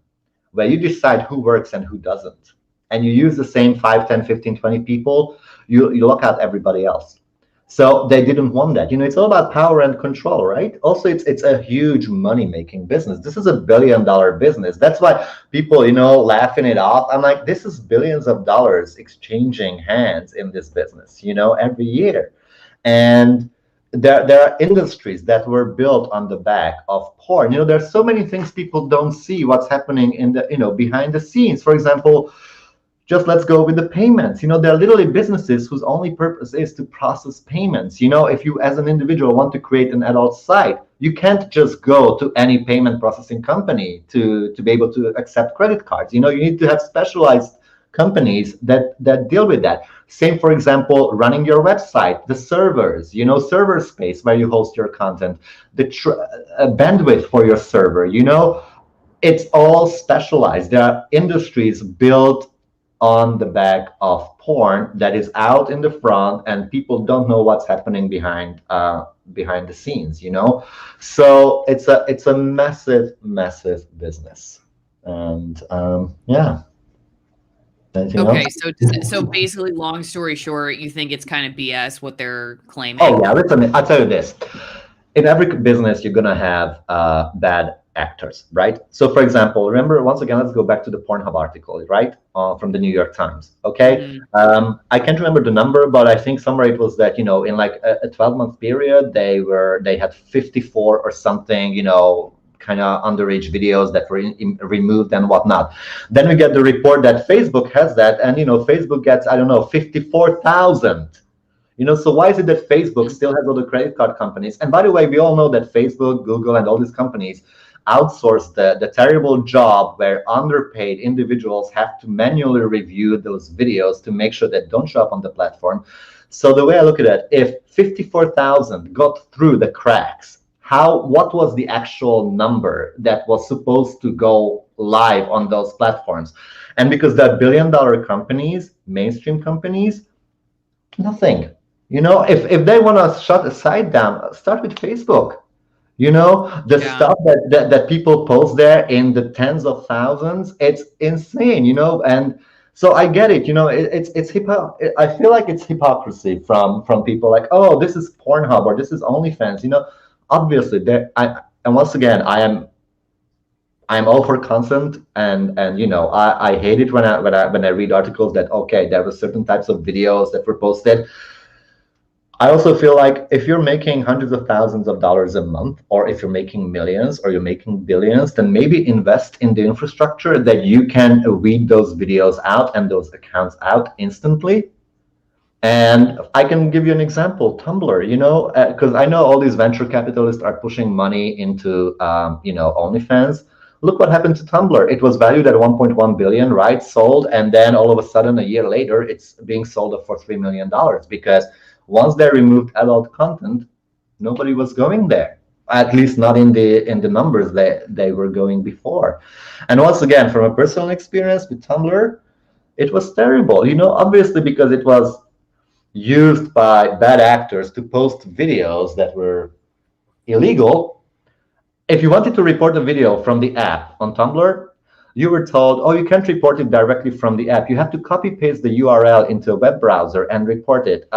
where you decide who works and who doesn't, and you use the same 5, 10, 15, 20 people, you lock out everybody else. So they didn't want that. It's all about power and control, right? Also, it's a huge money-making business. This is $1 billion business. That's why people, laughing it off. I'm like, this is billions of dollars exchanging hands in this business, every year. And there are industries that were built on the back of porn. There's so many things people don't see what's happening in the, behind the scenes. For example, just let's go with the payments. There are literally businesses whose only purpose is to process payments. If you, as an individual, want to create an adult site, you can't just go to any payment processing company to be able to accept credit cards. You need to have specialized companies that deal with that. Same, for example, running your website, the servers, server space where you host your content, the bandwidth for your server. It's all specialized. There are industries built on the back of porn that is out in the front, and people don't know what's happening behind the scenes. So it's a massive business. And yeah. Anything else? So basically, long story short, you think it's kind of BS what they're claiming? Oh yeah, listen, I'll tell you this. In every business, you're gonna have bad actors, right? So, for example, remember, once again, let's go back to the Pornhub article, right, from the New York Times. Okay, I can't remember the number, but I think somewhere it was that in like a 12-month period, they had 54 or something, kind of underage videos that were removed and whatnot. Then we get the report that Facebook has that, and Facebook gets 54,000. So why is it that Facebook still has all the credit card companies? And by the way, we all know that Facebook, Google, and all these companies outsource the terrible job where underpaid individuals have to manually review those videos to make sure that don't show up on the platform. So the way I look at it, if 54,000 got through the cracks, what was the actual number that was supposed to go live on those platforms? And because they're $1 billion companies, mainstream companies, nothing. You know, if they want to shut a site down, start with Facebook. You know, the Yeah. stuff that people post there in the tens of thousands, it's insane, you know. And so I get it, you know, it's I feel like it's hypocrisy from people like, oh, this is Pornhub or this is OnlyFans, you know. Obviously, and once again, I'm all for consent, and you know, I hate it when I read articles that, okay, there were certain types of videos that were posted. I also feel like if you're making hundreds of thousands of dollars a month, or if you're making millions or you're making billions, then maybe invest in the infrastructure that you can weed those videos out and those accounts out instantly. And I can give you an example, Tumblr, you know, because I know all these venture capitalists are pushing money into, you know, OnlyFans. Look what happened to Tumblr. It was valued at 1.1 billion, right? Sold, and then all of a sudden, a year later, it's being sold for $3 million because once they removed adult content, nobody was going there. At least not in the numbers they were going before. And once again, from a personal experience with Tumblr, it was terrible. You know, obviously because it was used by bad actors to post videos that were illegal. If you wanted to report a video from the app on Tumblr, you were told, oh, you can't report it directly from the app. You have to copy paste the URL into a web browser and report it.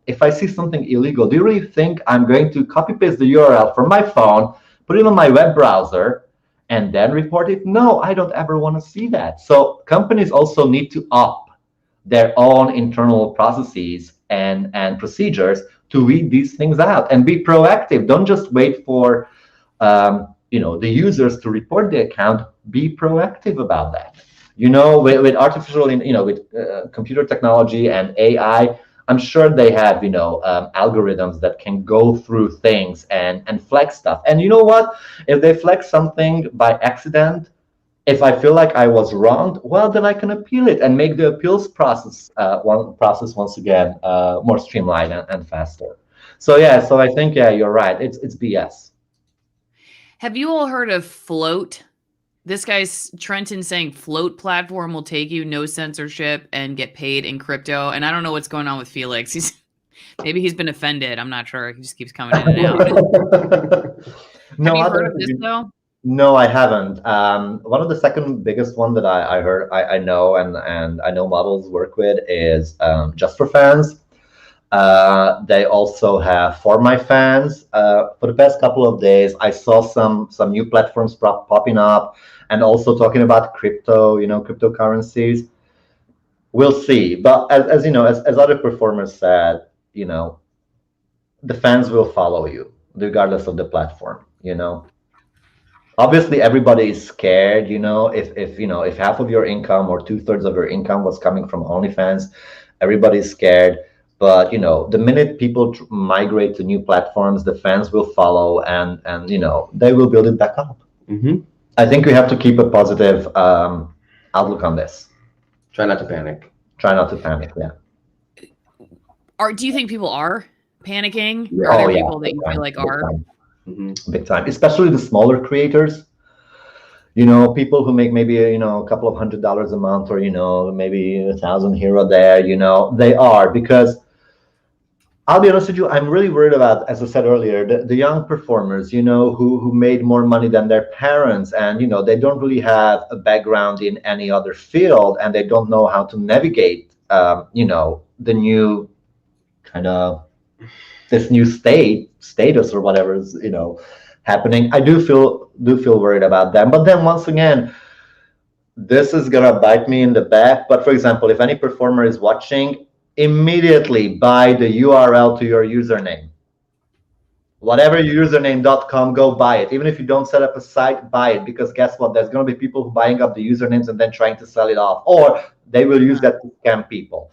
If I see something illegal, do you really think I'm going to copy paste the URL from my phone, put it on my web browser, and then report it? No, I don't ever want to see that. So companies also need to up their own internal processes and procedures to weed these things out and be proactive. Don't just wait for you know, the users to report the account. Be proactive about that. You know, with artificial, you know, with computer technology and AI, I'm sure they have, you know, algorithms that can go through things and flag stuff. And you know what? If they flag something by accident, if I feel like I was wronged, well, then I can appeal it and make the appeals process once again more streamlined and faster. So yeah, so I think, yeah, you're right. It's BS. Have you all heard of Float? This guy's Trenton saying Float platform will take you, no censorship, and get paid in crypto. And I don't know what's going on with Felix. Maybe he's been offended. I'm not sure. He just keeps coming in and out. No, Have you heard of this though? No, I haven't. One of the second biggest one that I heard, I know, and I know models work with is Just for Fans. They also have For My Fans. For the past couple of days, I saw some new platforms popping up, and also talking about crypto, you know, cryptocurrencies. We'll see. But as you know, as other performers said, you know, the fans will follow you regardless of the platform, you know. Obviously everybody is scared, you know, if you know, if half of your income or 2/3 of your income was coming from OnlyFans, everybody's scared. But you know, the minute people migrate to new platforms, the fans will follow, and you know, they will build it back up. I think we have to keep a positive outlook on this. Try not to panic. Try not to panic. Yeah. Do you think people are panicking? Yeah. Are there Oh, yeah, people that you feel like are? Big time, especially the smaller creators. You know, people who make maybe, you know, a couple of $100s a month, or you know, maybe 1,000 here or there. You know, they are, because I'll be honest with you, I'm really worried about, as I said earlier, the young performers, you know, who made more money than their parents, and you know, they don't really have a background in any other field, and they don't know how to navigate, you know, the new kind of this new status or whatever is, you know, happening. I do feel worried about them. But then once again, this is gonna bite me in the back. But for example, if any performer is watching, immediately buy the URL to your username. Whatever your username.com, go buy it. Even if you don't set up a site, buy it, because guess what? There's going to be people buying up the usernames and then trying to sell it off, or they will use that to scam people.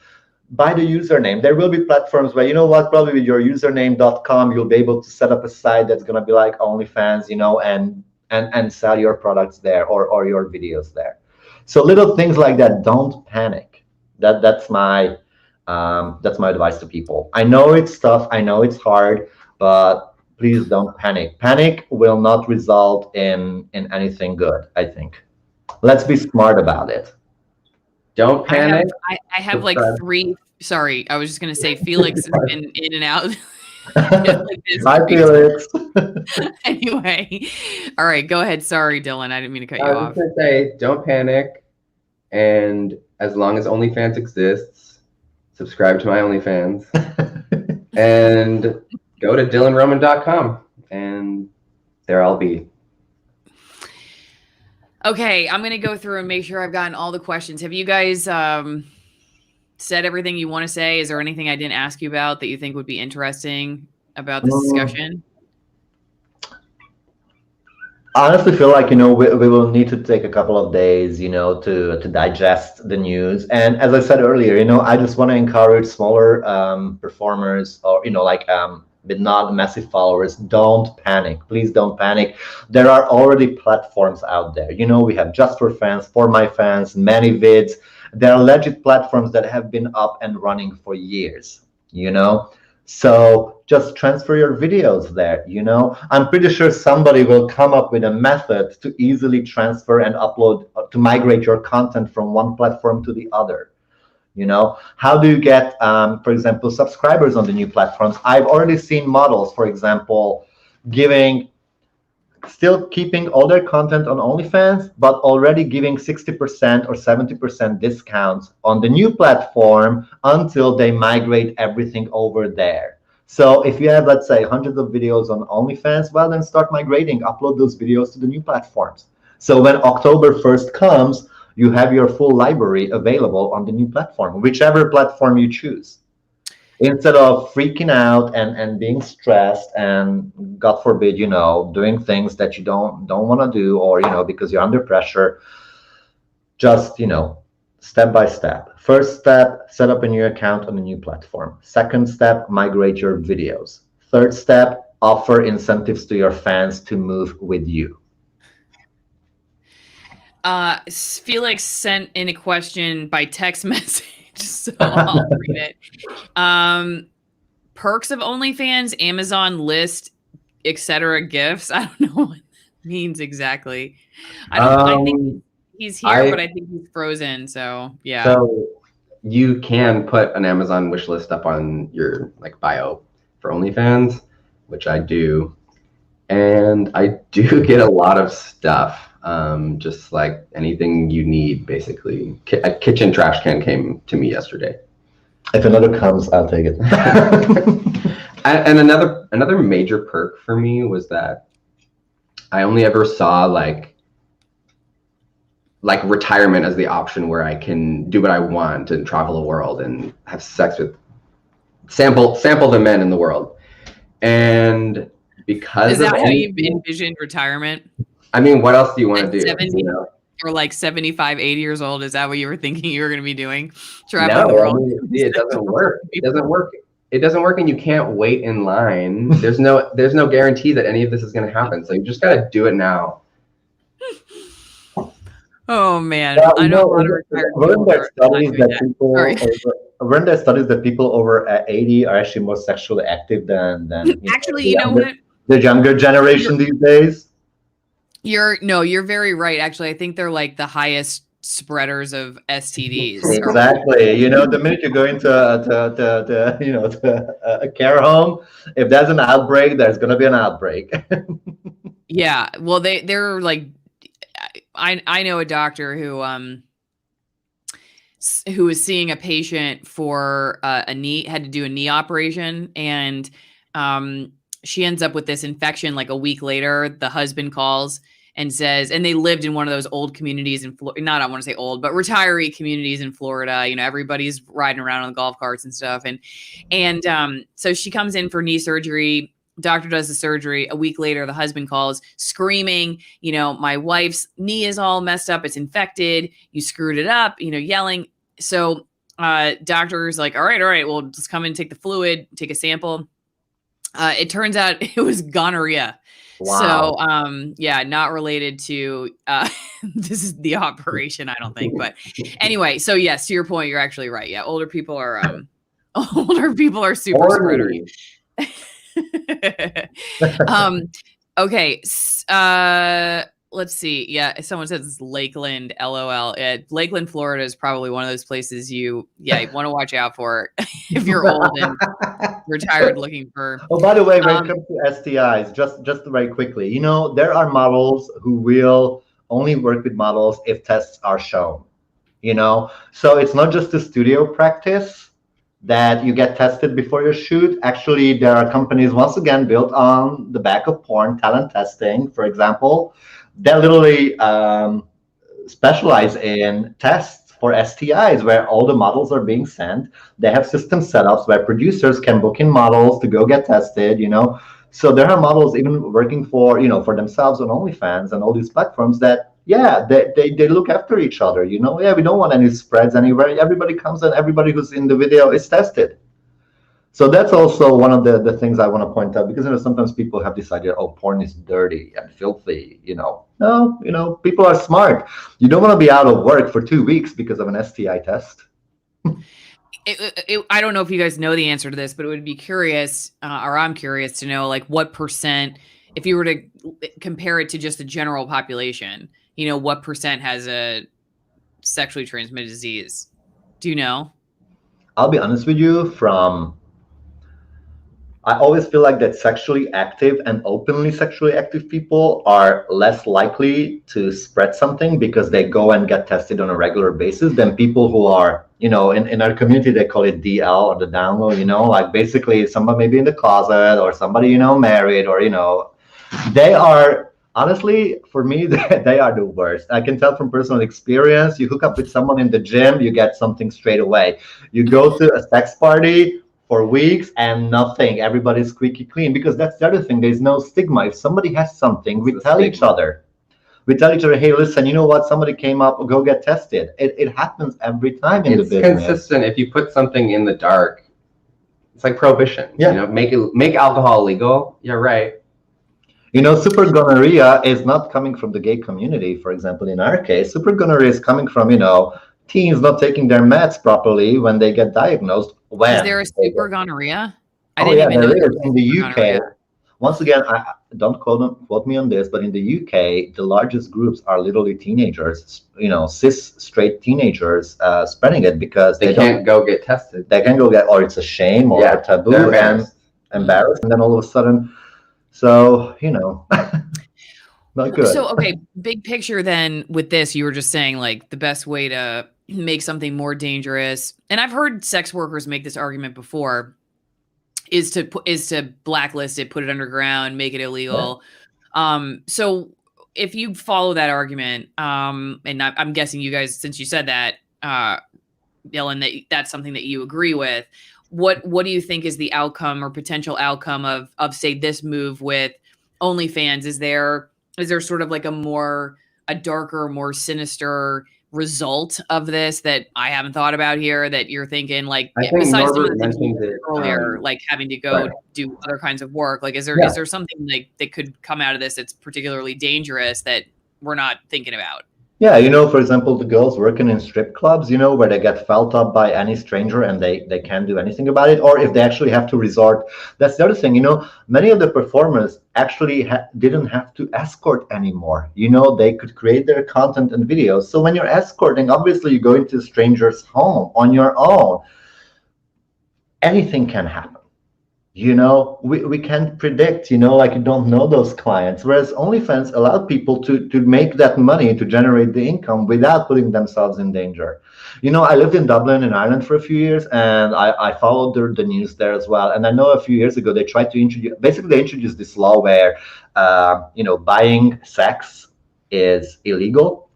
Buy the username. There will be platforms where, you know what, probably with your username.com, you'll be able to set up a site that's going to be like OnlyFans, you know, and sell your products there, or your videos there. So little things like that. Don't panic. That's my advice to people. I know it's tough. I know it's hard, but please don't panic. Panic will not result in anything good, I think. Let's be smart about it. Don't panic. I have like Sorry, I was just gonna say Felix has been in and out. Hi, Felix. Anyway, all right, go ahead. Sorry, Dylan, I didn't mean to cut you I was off. just gonna say, don't panic. And as long as OnlyFans exists, subscribe to my OnlyFans and go to dylanroman.com, and there I'll be. Okay, I'm gonna go through and make sure I've gotten all the questions. Have you guys said everything you want to say? Is there anything I didn't ask you about that you think would be interesting about this discussion? I honestly feel like, we will need to take a couple of days, to digest the news. And as I said earlier, I just want to encourage smaller performers, or, with not massive followers. Don't panic. Please don't panic. There are already platforms out there. We have Just for Fans, For My Fans, ManyVids. There are legit platforms that have been up and running for years, So just transfer your videos there, I'm pretty sure somebody will come up with a method to easily transfer and upload, to migrate your content from one platform to the other. How do you get, for example, subscribers on the new platforms? I've already seen models, for example, still keeping all their content on OnlyFans, but already giving 60% or 70% discounts on the new platform until they migrate everything over there. So if you have, let's say, hundreds of videos on OnlyFans, well, then start migrating, upload those videos to the new platforms. So when October 1st comes, you have your full library available on the new platform, whichever platform you choose. Instead of freaking out and being stressed and, God forbid, doing things that you don't want to do, or, because you're under pressure, just, step by step. First step, set up a new account on a new platform. Second step, migrate your videos. Third step, offer incentives to your fans to move with you. Felix sent in a question by text message, so I'll read it. Perks of OnlyFans, Amazon list, etc. gifts. I don't know what that means exactly. I think he's here, but I think he's frozen. So yeah. So you can put an Amazon wish list up on your bio for OnlyFans, which I do, and I do get a lot of stuff. Just like anything you need, basically. A kitchen trash can came to me yesterday. If another comes, I'll take it. And another major perk for me was that I only ever saw like retirement as the option where I can do what I want and travel the world and have sex with sample the men in the world. And because is that how you envisioned retirement? I mean, what else do you want to do? 70 or like 75, 80 years old? Is that what you were thinking you were going to be doing? Traveling the world? It doesn't work. It doesn't work. It doesn't work, and you can't wait in line. There's no guarantee that any of this is going to happen. So you just got to do it now. Oh man, well, I know a lot of retired people. Weren't there studies that people over 80 are actually more sexually active than actually, what? The younger generation these days? You're very right. Actually, I think they're like the highest spreaders of STDs. Exactly. The minute you go into a care home, if there's an outbreak, there's going to be an outbreak. Yeah. Well, they're like, I know a doctor who was seeing a patient for a knee, had to do a knee operation, and she ends up with this infection like a week later. The husband calls and says, and they lived in one of those old communities in Florida, not I want to say old, but retiree communities in Florida. Everybody's riding around on the golf carts and stuff. And so she comes in for knee surgery. Doctor does the surgery. A week later, the husband calls screaming, my wife's knee is all messed up. It's infected. You screwed it up, yelling. So doctor's like, all right. Well, just come in, take the fluid, take a sample. It turns out it was gonorrhea. Wow. So, yeah, not related to, this is the operation, I don't think, but anyway, so yes, to your point, you're actually right. Yeah. Older people are super spreaders. Okay. let's see. Yeah, someone says it's Lakeland, LOL. Lakeland, Florida is probably one of those places you want to watch out for if you're old and retired looking for. Oh, by the way, when it comes to STIs, just very quickly, there are models who will only work with models if tests are shown. So it's not just a studio practice that you get tested before your shoot. Actually, there are companies, once again, built on the back of porn, talent testing, for example, that literally specialize in tests for STIs, where all the models are being sent. They have system setups where producers can book in models to go get tested, So there are models even working for, for themselves on OnlyFans and all these platforms that, they look after each other, we don't want any spreads anywhere. Everybody comes and everybody who's in the video is tested. So that's also one of the things I want to point out, because sometimes people have this idea, oh, porn is dirty and filthy, No, people are smart. You don't want to be out of work for 2 weeks because of an STI test. I don't know if you guys know the answer to this, but it would be curious, or I'm curious to know, like, what percent, if you were to compare it to just the general population, what percent has a sexually transmitted disease? Do you know? I'll be honest with you, I always feel like that sexually active and openly sexually active people are less likely to spread something because they go and get tested on a regular basis than people who are, in our community, they call it DL, or the down low, like basically somebody maybe in the closet, or somebody, married, or, they are, honestly, for me, they are the worst. I can tell from personal experience. You hook up with someone in the gym, you get something straight away. You go to a sex party for weeks and nothing. Everybody's squeaky clean, because that's the other thing. There's no stigma. If somebody has something, we tell each other. We tell each other, hey, listen, you know what? Somebody came up, go get tested. It happens every time in the business. It's consistent. If you put something in the dark, it's like prohibition. Yeah. Make alcohol legal. You're right. Super gonorrhea is not coming from the gay community, for example, in our case. Super gonorrhea is coming from, teens not taking their meds properly when they get diagnosed. Is there a super gonorrhea? There is in the UK. Gonorrhea. Once again, don't quote me on this, but in the UK, the largest groups are literally teenagers, cis straight teenagers spreading it because they can't go get tested. They can go or it's a shame or a taboo and embarrassed, and then all of a sudden, so not good. So okay, big picture then with this, you were just saying like the best way to make something more dangerous, and I've heard sex workers make this argument before, is to blacklist it, put it underground, make it illegal. Yeah. So if you follow that argument, and I'm guessing you guys, since you said that, Dylan, that's something that you agree with, what do you think is the outcome or potential outcome of say this move with OnlyFans? Is there sort of like a darker, more sinister result of this that I haven't thought about here that you're thinking, like, besides some of the things we said earlier, like having to go do other kinds of work, like is there something like that could come out of this that's particularly dangerous that we're not thinking about? Yeah, for example, the girls working in strip clubs, where they get felt up by any stranger and they can't do anything about it, or if they actually have to resort. That's the other thing, many of the performers actually didn't have to escort anymore. They could create their content and videos. So when you're escorting, obviously you go into a stranger's home on your own. Anything can happen. We can't predict, like you don't know those clients. Whereas OnlyFans allowed people to make that money, to generate the income without putting themselves in danger. I lived in Dublin in Ireland for a few years, and I followed the news there as well. And I know a few years ago, they tried to introduce this law where, buying sex is illegal.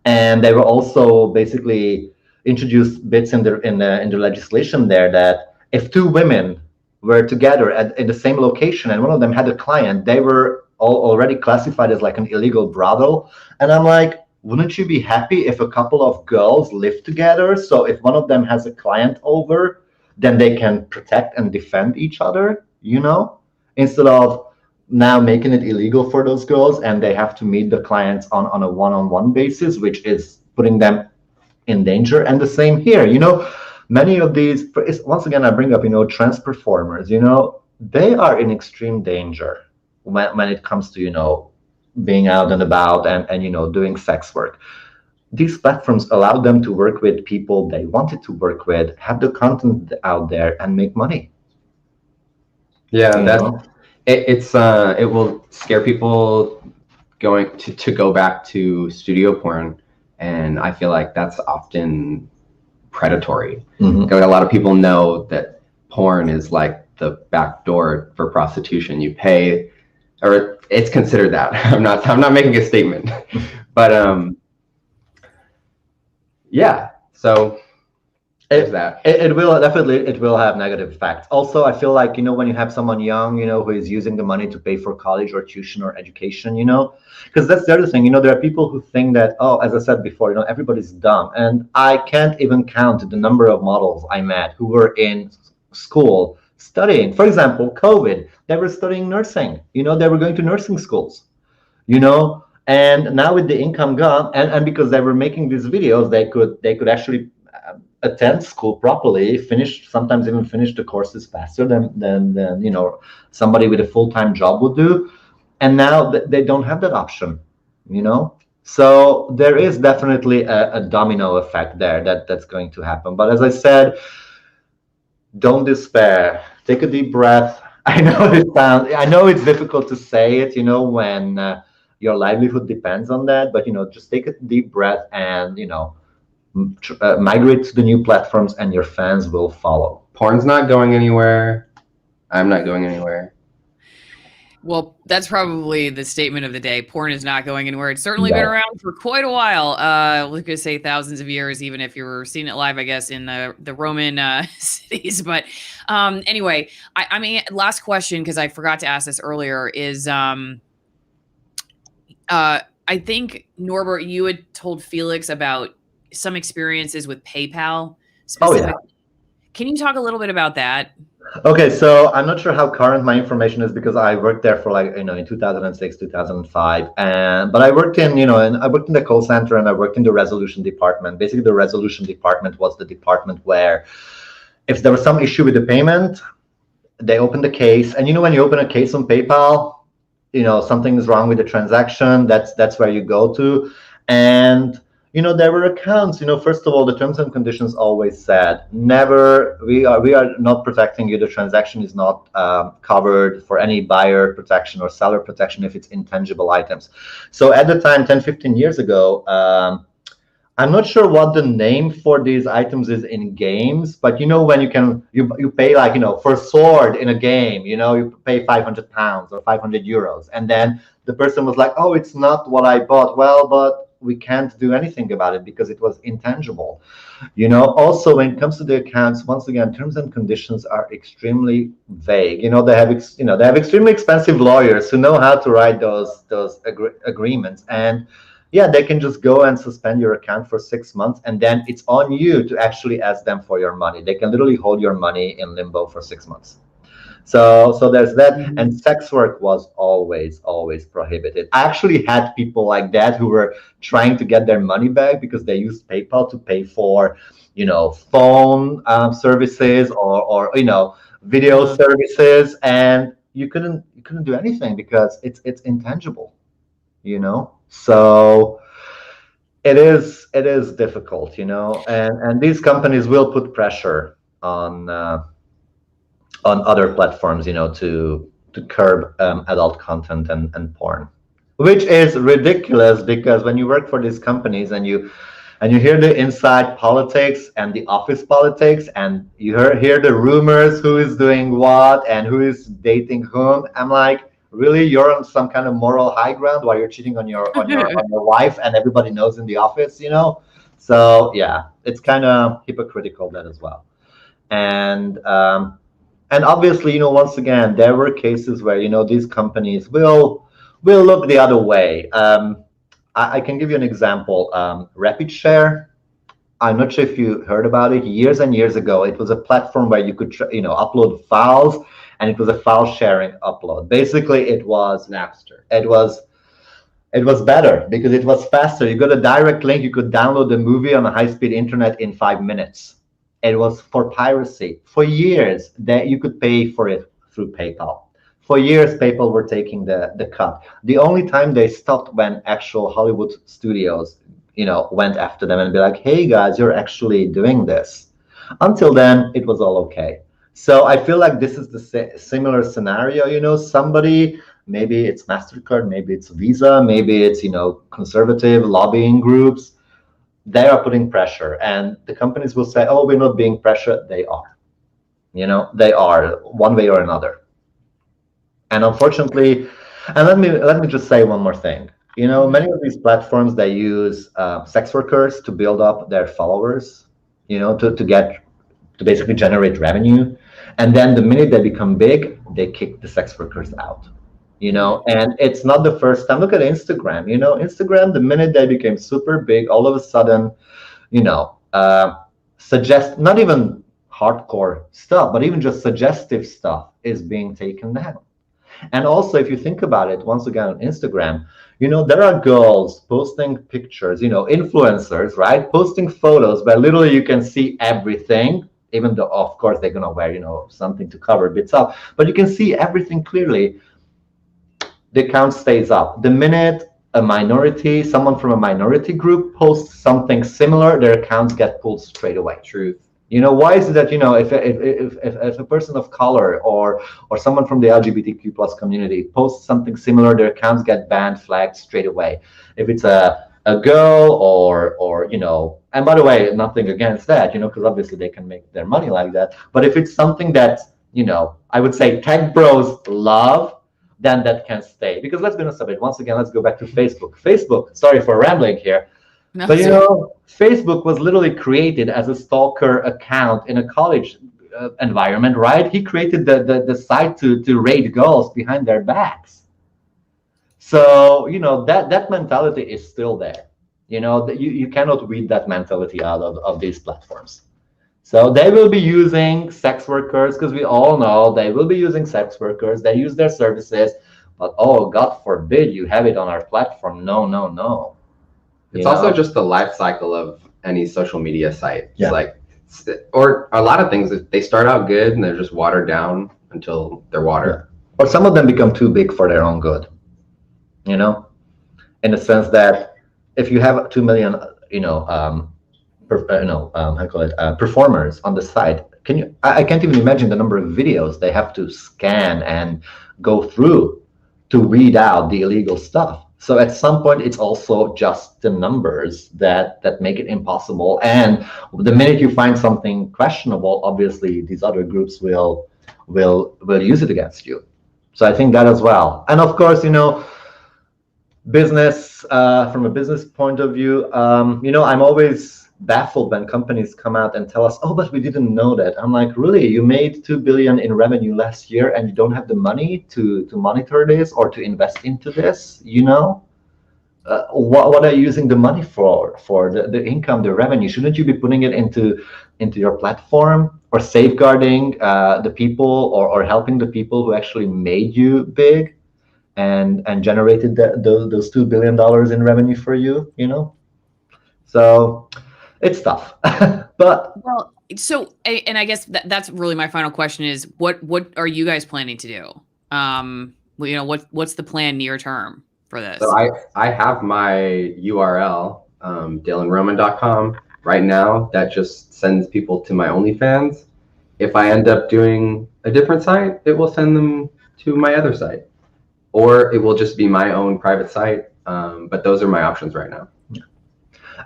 And they were also basically introduced bits in the legislation there that if two women were together in the same location and one of them had a client, they were already classified as like an illegal brothel. And I'm like, wouldn't you be happy if a couple of girls live together? So if one of them has a client over, then they can protect and defend each other, instead of now making it illegal for those girls and they have to meet the clients on a one-on-one basis, which is putting them in danger. And the same here, many of these, once again, I bring up, trans performers, they are in extreme danger when it comes to, being out and about and doing sex work. These platforms allow them to work with people they wanted to work with, have the content out there, and make money. Yeah, You know? it will scare people going to go back to studio porn, and I feel like that's often predatory. Mhm. A lot of people know that porn is like the back door for prostitution. You pay, or it's considered that. I'm not making a statement, but yeah. So there's that. It will definitely have negative effects. Also, I feel like, when you have someone young, who is using the money to pay for college or tuition or education, because that's the other thing, there are people who think that, oh, as I said before, everybody's dumb. And I can't even count the number of models I met who were in school studying. For example, COVID, they were studying nursing, they were going to nursing schools, and now with the income gone, and because they were making these videos, they could actually attend school properly, sometimes even finish the courses faster than somebody with a full-time job would do. And now they don't have that option, so there is definitely a domino effect there that's going to happen. But as I said, don't despair, take a deep breath. I know it's difficult to say it, when your livelihood depends on that, but just take a deep breath and migrate to the new platforms, and your fans will follow. Porn's not going anywhere. I'm not going anywhere. Well, that's probably the statement of the day. Porn is not going anywhere. It's certainly No. been around for quite a while. We could say thousands of years, even if you were seeing it live, I guess, in the Roman cities. But anyway, I mean, last question, because I forgot to ask this earlier, is I think, Norbert, you had told Felix about some experiences with PayPal specifically. Oh, yeah. Can you talk a little bit about that? Okay, so I'm not sure how current my information is, because I worked there for in 2006, 2005, but I worked in the call center, and I worked in the resolution department. Basically, the resolution department was the department where, if there was some issue with the payment, they opened the case. And when you open a case on PayPal, something is wrong with the transaction. That's where you go to. And there were accounts. First of all, the terms and conditions always said, never, we are not protecting you. The transaction is not covered for any buyer protection or seller protection if it's intangible items. So at the time, 10, 15 years ago, I'm not sure what the name for these items is in games, but when you pay for a sword in a game, you pay 500 pounds or 500 euros, and then the person was like, oh, it's not what I bought. Well, but we can't do anything about it because it was intangible. Also, when it comes to the accounts, once again, terms and conditions are extremely vague. They have extremely expensive lawyers who know how to write those agreements, and yeah, they can just go and suspend your account for 6 months, and then it's on you to actually ask them for your money. They can literally hold your money in limbo for 6 months. So there's that. Mhm. And sex work was always prohibited. I actually had people like that who were trying to get their money back because they used PayPal to pay for, phone services or video services, and you couldn't do anything because it's intangible, So it is difficult, and these companies will put pressure on other platforms, to curb adult content and porn, which is ridiculous, because when you work for these companies and you hear the inside politics and the office politics, and you hear the rumors, who is doing what and who is dating whom, I'm like, really, you're on some kind of moral high ground while you're cheating on your wife, and everybody knows in the office, So yeah, it's kind of hypocritical, that as well. And obviously, once again, there were cases where, these companies will look the other way. I can give you an example. RapidShare, I'm not sure if you heard about it. Years and years ago, it was a platform where you could, upload files, and it was a file sharing upload. Basically, it was Napster. It was better because it was faster. You got a direct link. You could download the movie on a high-speed internet in 5 minutes. It was for piracy. For years, that you could pay for it through PayPal. For years, PayPal were taking the cut. The only time they stopped when actual Hollywood studios, went after them and be like, hey guys, you're actually doing this. Until then, it was all okay. So I feel like this is the similar scenario, somebody, maybe it's MasterCard, maybe it's Visa, maybe it's, conservative lobbying groups. They are putting pressure, and the companies will say, oh, we're not being pressured. They are, they are one way or another. And unfortunately, and let me just say one more thing. Many of these platforms, they use sex workers to build up their followers, to basically generate revenue. And then the minute they become big, they kick the sex workers out. And it's not the first time. Look at Instagram. Instagram, the minute they became super big, all of a sudden, suggest not even hardcore stuff, but even just suggestive stuff is being taken down. And also, if you think about it, once again on Instagram, there are girls posting pictures, influencers, right? Posting photos where literally you can see everything, even though, of course, they're going to wear, something to cover bits up, but you can see everything clearly. The account stays up. The minute someone from a minority group posts something similar, their accounts get pulled straight away. Truth. Why is it that, if a person of color or someone from the LGBTQ plus community posts something similar, their accounts get banned, flagged straight away. If it's a girl or and by the way, nothing against that, because obviously they can make their money like that. But if it's something that, I would say tech bros love, then that can stay. Because let's be honest about it. Once again, let's go back to Facebook. Facebook, sorry for rambling here. No, But Facebook was literally created as a stalker account in a college environment, right? He created the site to raid girls behind their backs. So that mentality is still there. You cannot weed that mentality out of these platforms. So they will be using sex workers, because we all know they will be using sex workers. They use their services, but oh, God forbid you have it on our platform. No, no, no. It's also just the life cycle of any social media site. Yeah. Or a lot of things, they start out good and they're just watered down until they're watered. Or some of them become too big for their own good. In the sense that if you have 2 million, performers on the site, I can't even imagine the number of videos they have to scan and go through to weed out the illegal stuff. So at some point, it's also just the numbers that make it impossible. And the minute you find something questionable, obviously these other groups will use it against you. So I think that as well. And of course, business, from a business point of view, I'm always baffled when companies come out and tell us, oh, but we didn't know that. I'm like, really? You made 2 billion in revenue last year and you don't have the money to monitor this or to invest into this? What are you using the money for the income, the revenue? Shouldn't you be putting it into your platform or safeguarding the people or helping the people who actually made you big and generated those $2 billion in revenue for you? So it's tough. But well, so, and I guess that's really my final question is, what are you guys planning to do? What's the plan near term for this? So I have my URL, dylanroman.com right now. That just sends people to my OnlyFans. If I end up doing a different site, it will send them to my other site, or it will just be my own private site. But those are my options right now.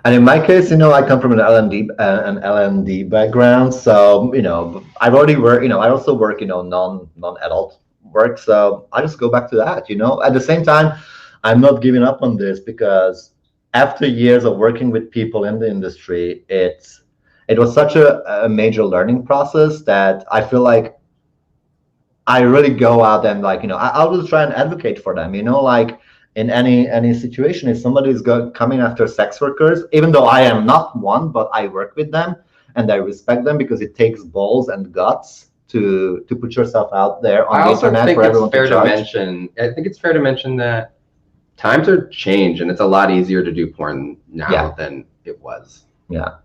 And in my case, I come from an L&D background, so I've already worked. I also work, non-adult work, so I just go back to that. At the same time, I'm not giving up on this, because after years of working with people in the industry, it was such a major learning process that I feel like I really go out and I will try and advocate for them. In any situation, if somebody is coming after sex workers, even though I am not one, but I work with them and I respect them, because it takes balls and guts to put yourself out there on the internet for everyone to judge. I think it's fair to mention that times are changed and it's a lot easier to do porn now than it was. Yeah.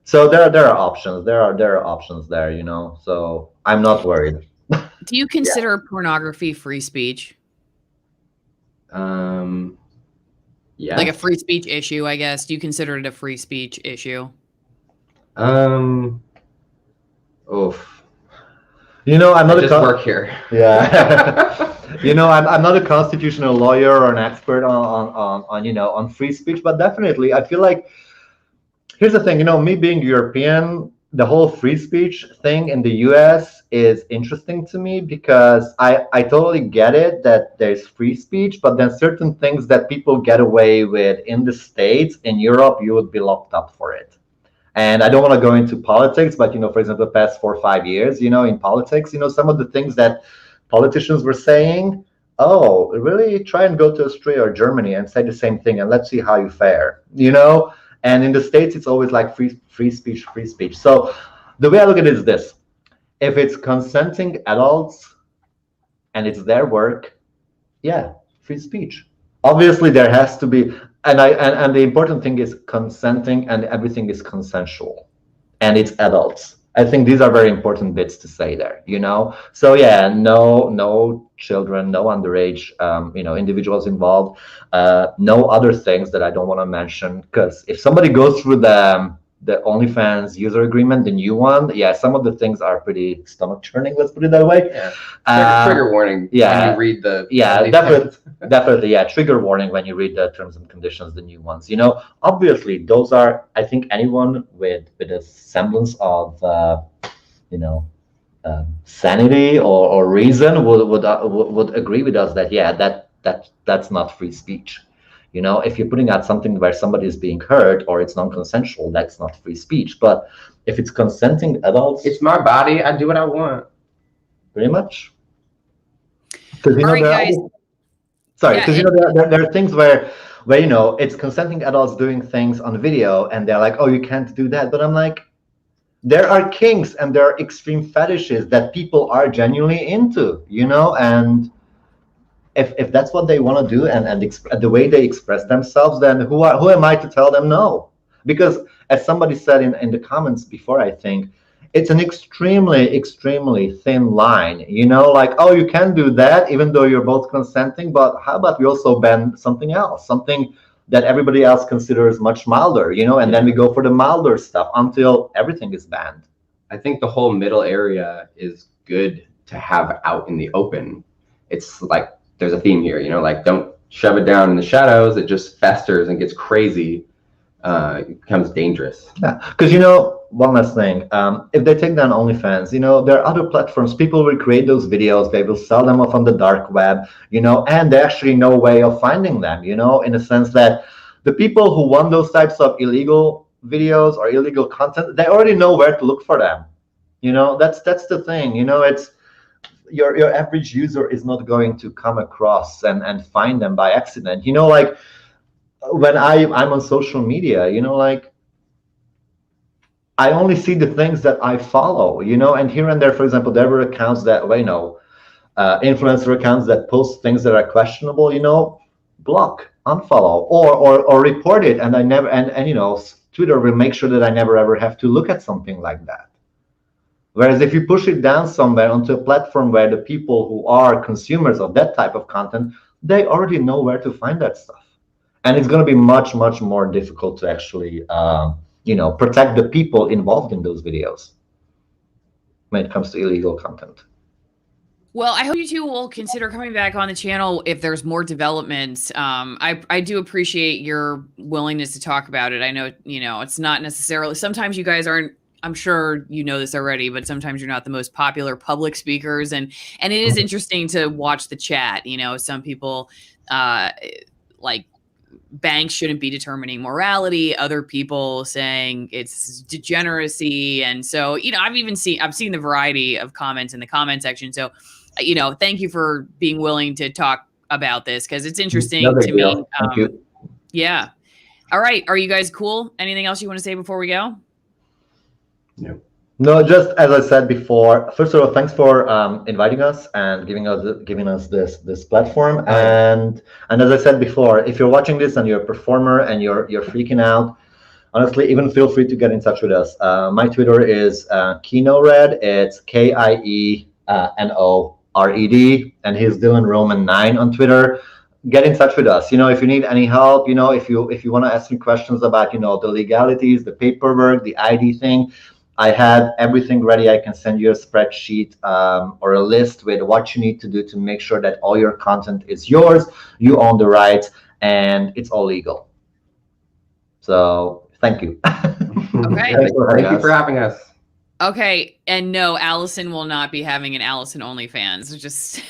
So there are options. There are options there, So I'm not worried. Do you consider pornography free speech? Yeah. Like a free speech issue, I guess. Do you consider it a free speech issue? Oof. You know, I'm not I just work here. Yeah. You know, I'm not a constitutional lawyer or an expert on you know, on free speech, but definitely I feel like, here's the thing, you know, me being European, the whole free speech thing in the US is interesting to me because I totally get it that there's free speech, but then certain things that people get away with in the States, in Europe, you would be locked up for it. And I don't want to go into politics, but, you know, for example, the past 4 or 5 years, you know, in politics, you know, some of the things that politicians were saying, oh, really try and go to Australia or Germany and say the same thing and let's see how you fare, you know? And in the States, it's always like free speech, free speech. So the way I look at it is this: if it's consenting adults and it's their work, yeah, free speech. Obviously, there has to be, and the important thing is consenting, and everything is consensual, and it's adults. I think these are very important bits to say there, you know. So yeah, no children, no underage, you know, individuals involved, no other things that I don't want to mention, because if somebody goes through the OnlyFans user agreement, the new one, yeah, some of the things are pretty stomach churning. Let's put it that way. Yeah. Trigger warning. Yeah. When you read the Definitely, yeah. Trigger warning when you read the terms and conditions, the new ones. You know, obviously, those are. I think anyone with a semblance of, you know, sanity or reason would agree with us that yeah, that's not free speech. You know, if you're putting out something where somebody is being hurt or it's non-consensual, that's not free speech. But if it's consenting adults, it's my body. I do what I want. Pretty much. Because you know, guys. Sorry, because you know there are things where you know it's consenting adults doing things on video, and they're like, oh, you can't do that. But I'm like, there are kinks and there are extreme fetishes that people are genuinely into, you know, and if that's what they want to do and the way they express themselves, then who am I to tell them no? Because as somebody said in the comments before, I think it's an extremely thin line, you know, like, oh, you can do that even though you're both consenting, but how about we also ban something else, something that everybody else considers much milder, you know, and then we go for the milder stuff until everything is banned. I think the whole middle area is good to have out in the open. It's like there's a theme here, you know, like don't shove it down in the shadows. It just festers and gets crazy. It becomes dangerous. Yeah, because you know, one last thing, if they take down OnlyFans, you know, there are other platforms. People will create those videos, they will sell them off on the dark web, you know, and they actually know a way of finding them, you know, in a sense that the people who want those types of illegal videos or illegal content, they already know where to look for them. You know, that's the thing, you know, it's your average user is not going to come across and find them by accident, you know, like when I'm on social media, you know, like I only see the things that I follow, you know, and here and there, for example, there were accounts that, well, you know, influencer accounts that post things that are questionable, you know, block, unfollow, or report it, and I never, and you know, Twitter will make sure that I never ever have to look at something like that. Whereas if you push it down somewhere onto a platform where the people who are consumers of that type of content, they already know where to find that stuff. And it's going to be much more difficult to actually, you know, protect the people involved in those videos when it comes to illegal content. Well, I hope you two will consider coming back on the channel if there's more developments. I do appreciate your willingness to talk about it. I know, you know, it's not necessarily, sometimes you guys aren't, I'm sure you know this already, but sometimes you're not the most popular public speakers. And it is interesting to watch the chat. You know, some people like, banks shouldn't be determining morality, other people saying it's degeneracy. And so, you know, I've seen the variety of comments in the comment section. So, you know, thank you for being willing to talk about this because it's interesting to me. Thank you. Yeah. All right. Are you guys cool? Anything else you want to say before we go? No, just as I said before, first of all, thanks for inviting us and giving us this platform. And as I said before, if you're watching this and you're a performer and you're freaking out, honestly, even feel free to get in touch with us. My Twitter is KinoRed. It's KIENORED. Nored, and he's Dylan Roman 9 on Twitter. Get in touch with us. If you need any help, if you want to ask me questions about, the legalities, the paperwork, the ID thing, I have everything ready. I can send you a spreadsheet or a list with what you need to do to make sure that all your content is yours, you own the rights, and it's all legal. So thank you. Okay. Thank you for having us. Okay, and no, Allison will not be having an Allison OnlyFans. Just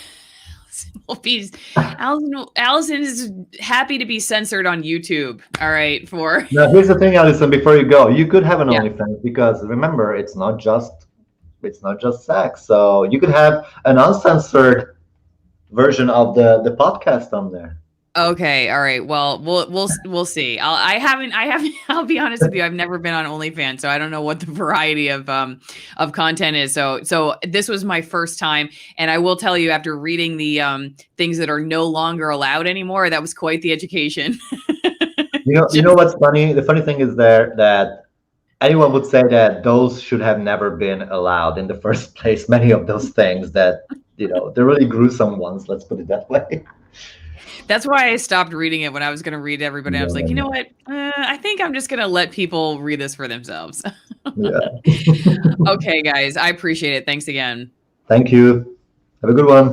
Allison is happy to be censored on YouTube. All right, for Now here's the thing, Allison. Before you go, you could have an OnlyFans, because remember, it's not just sex. So you could have an uncensored version of the podcast on there. Okay, all right. Well, we'll see. I'll be honest with you. I've never been on OnlyFans, so I don't know what the variety of content is. So this was my first time, and I will tell you, after reading the things that are no longer allowed anymore, that was quite the education. You know what's funny? The funny thing is that anyone would say that those should have never been allowed in the first place. Many of those things that they're really gruesome ones. Let's put it that way. That's why I stopped reading it when I was going to read everybody. I was like, you know what? I think I'm just going to let people read this for themselves. Yeah. Okay, guys. I appreciate it. Thanks again. Thank you. Have a good one.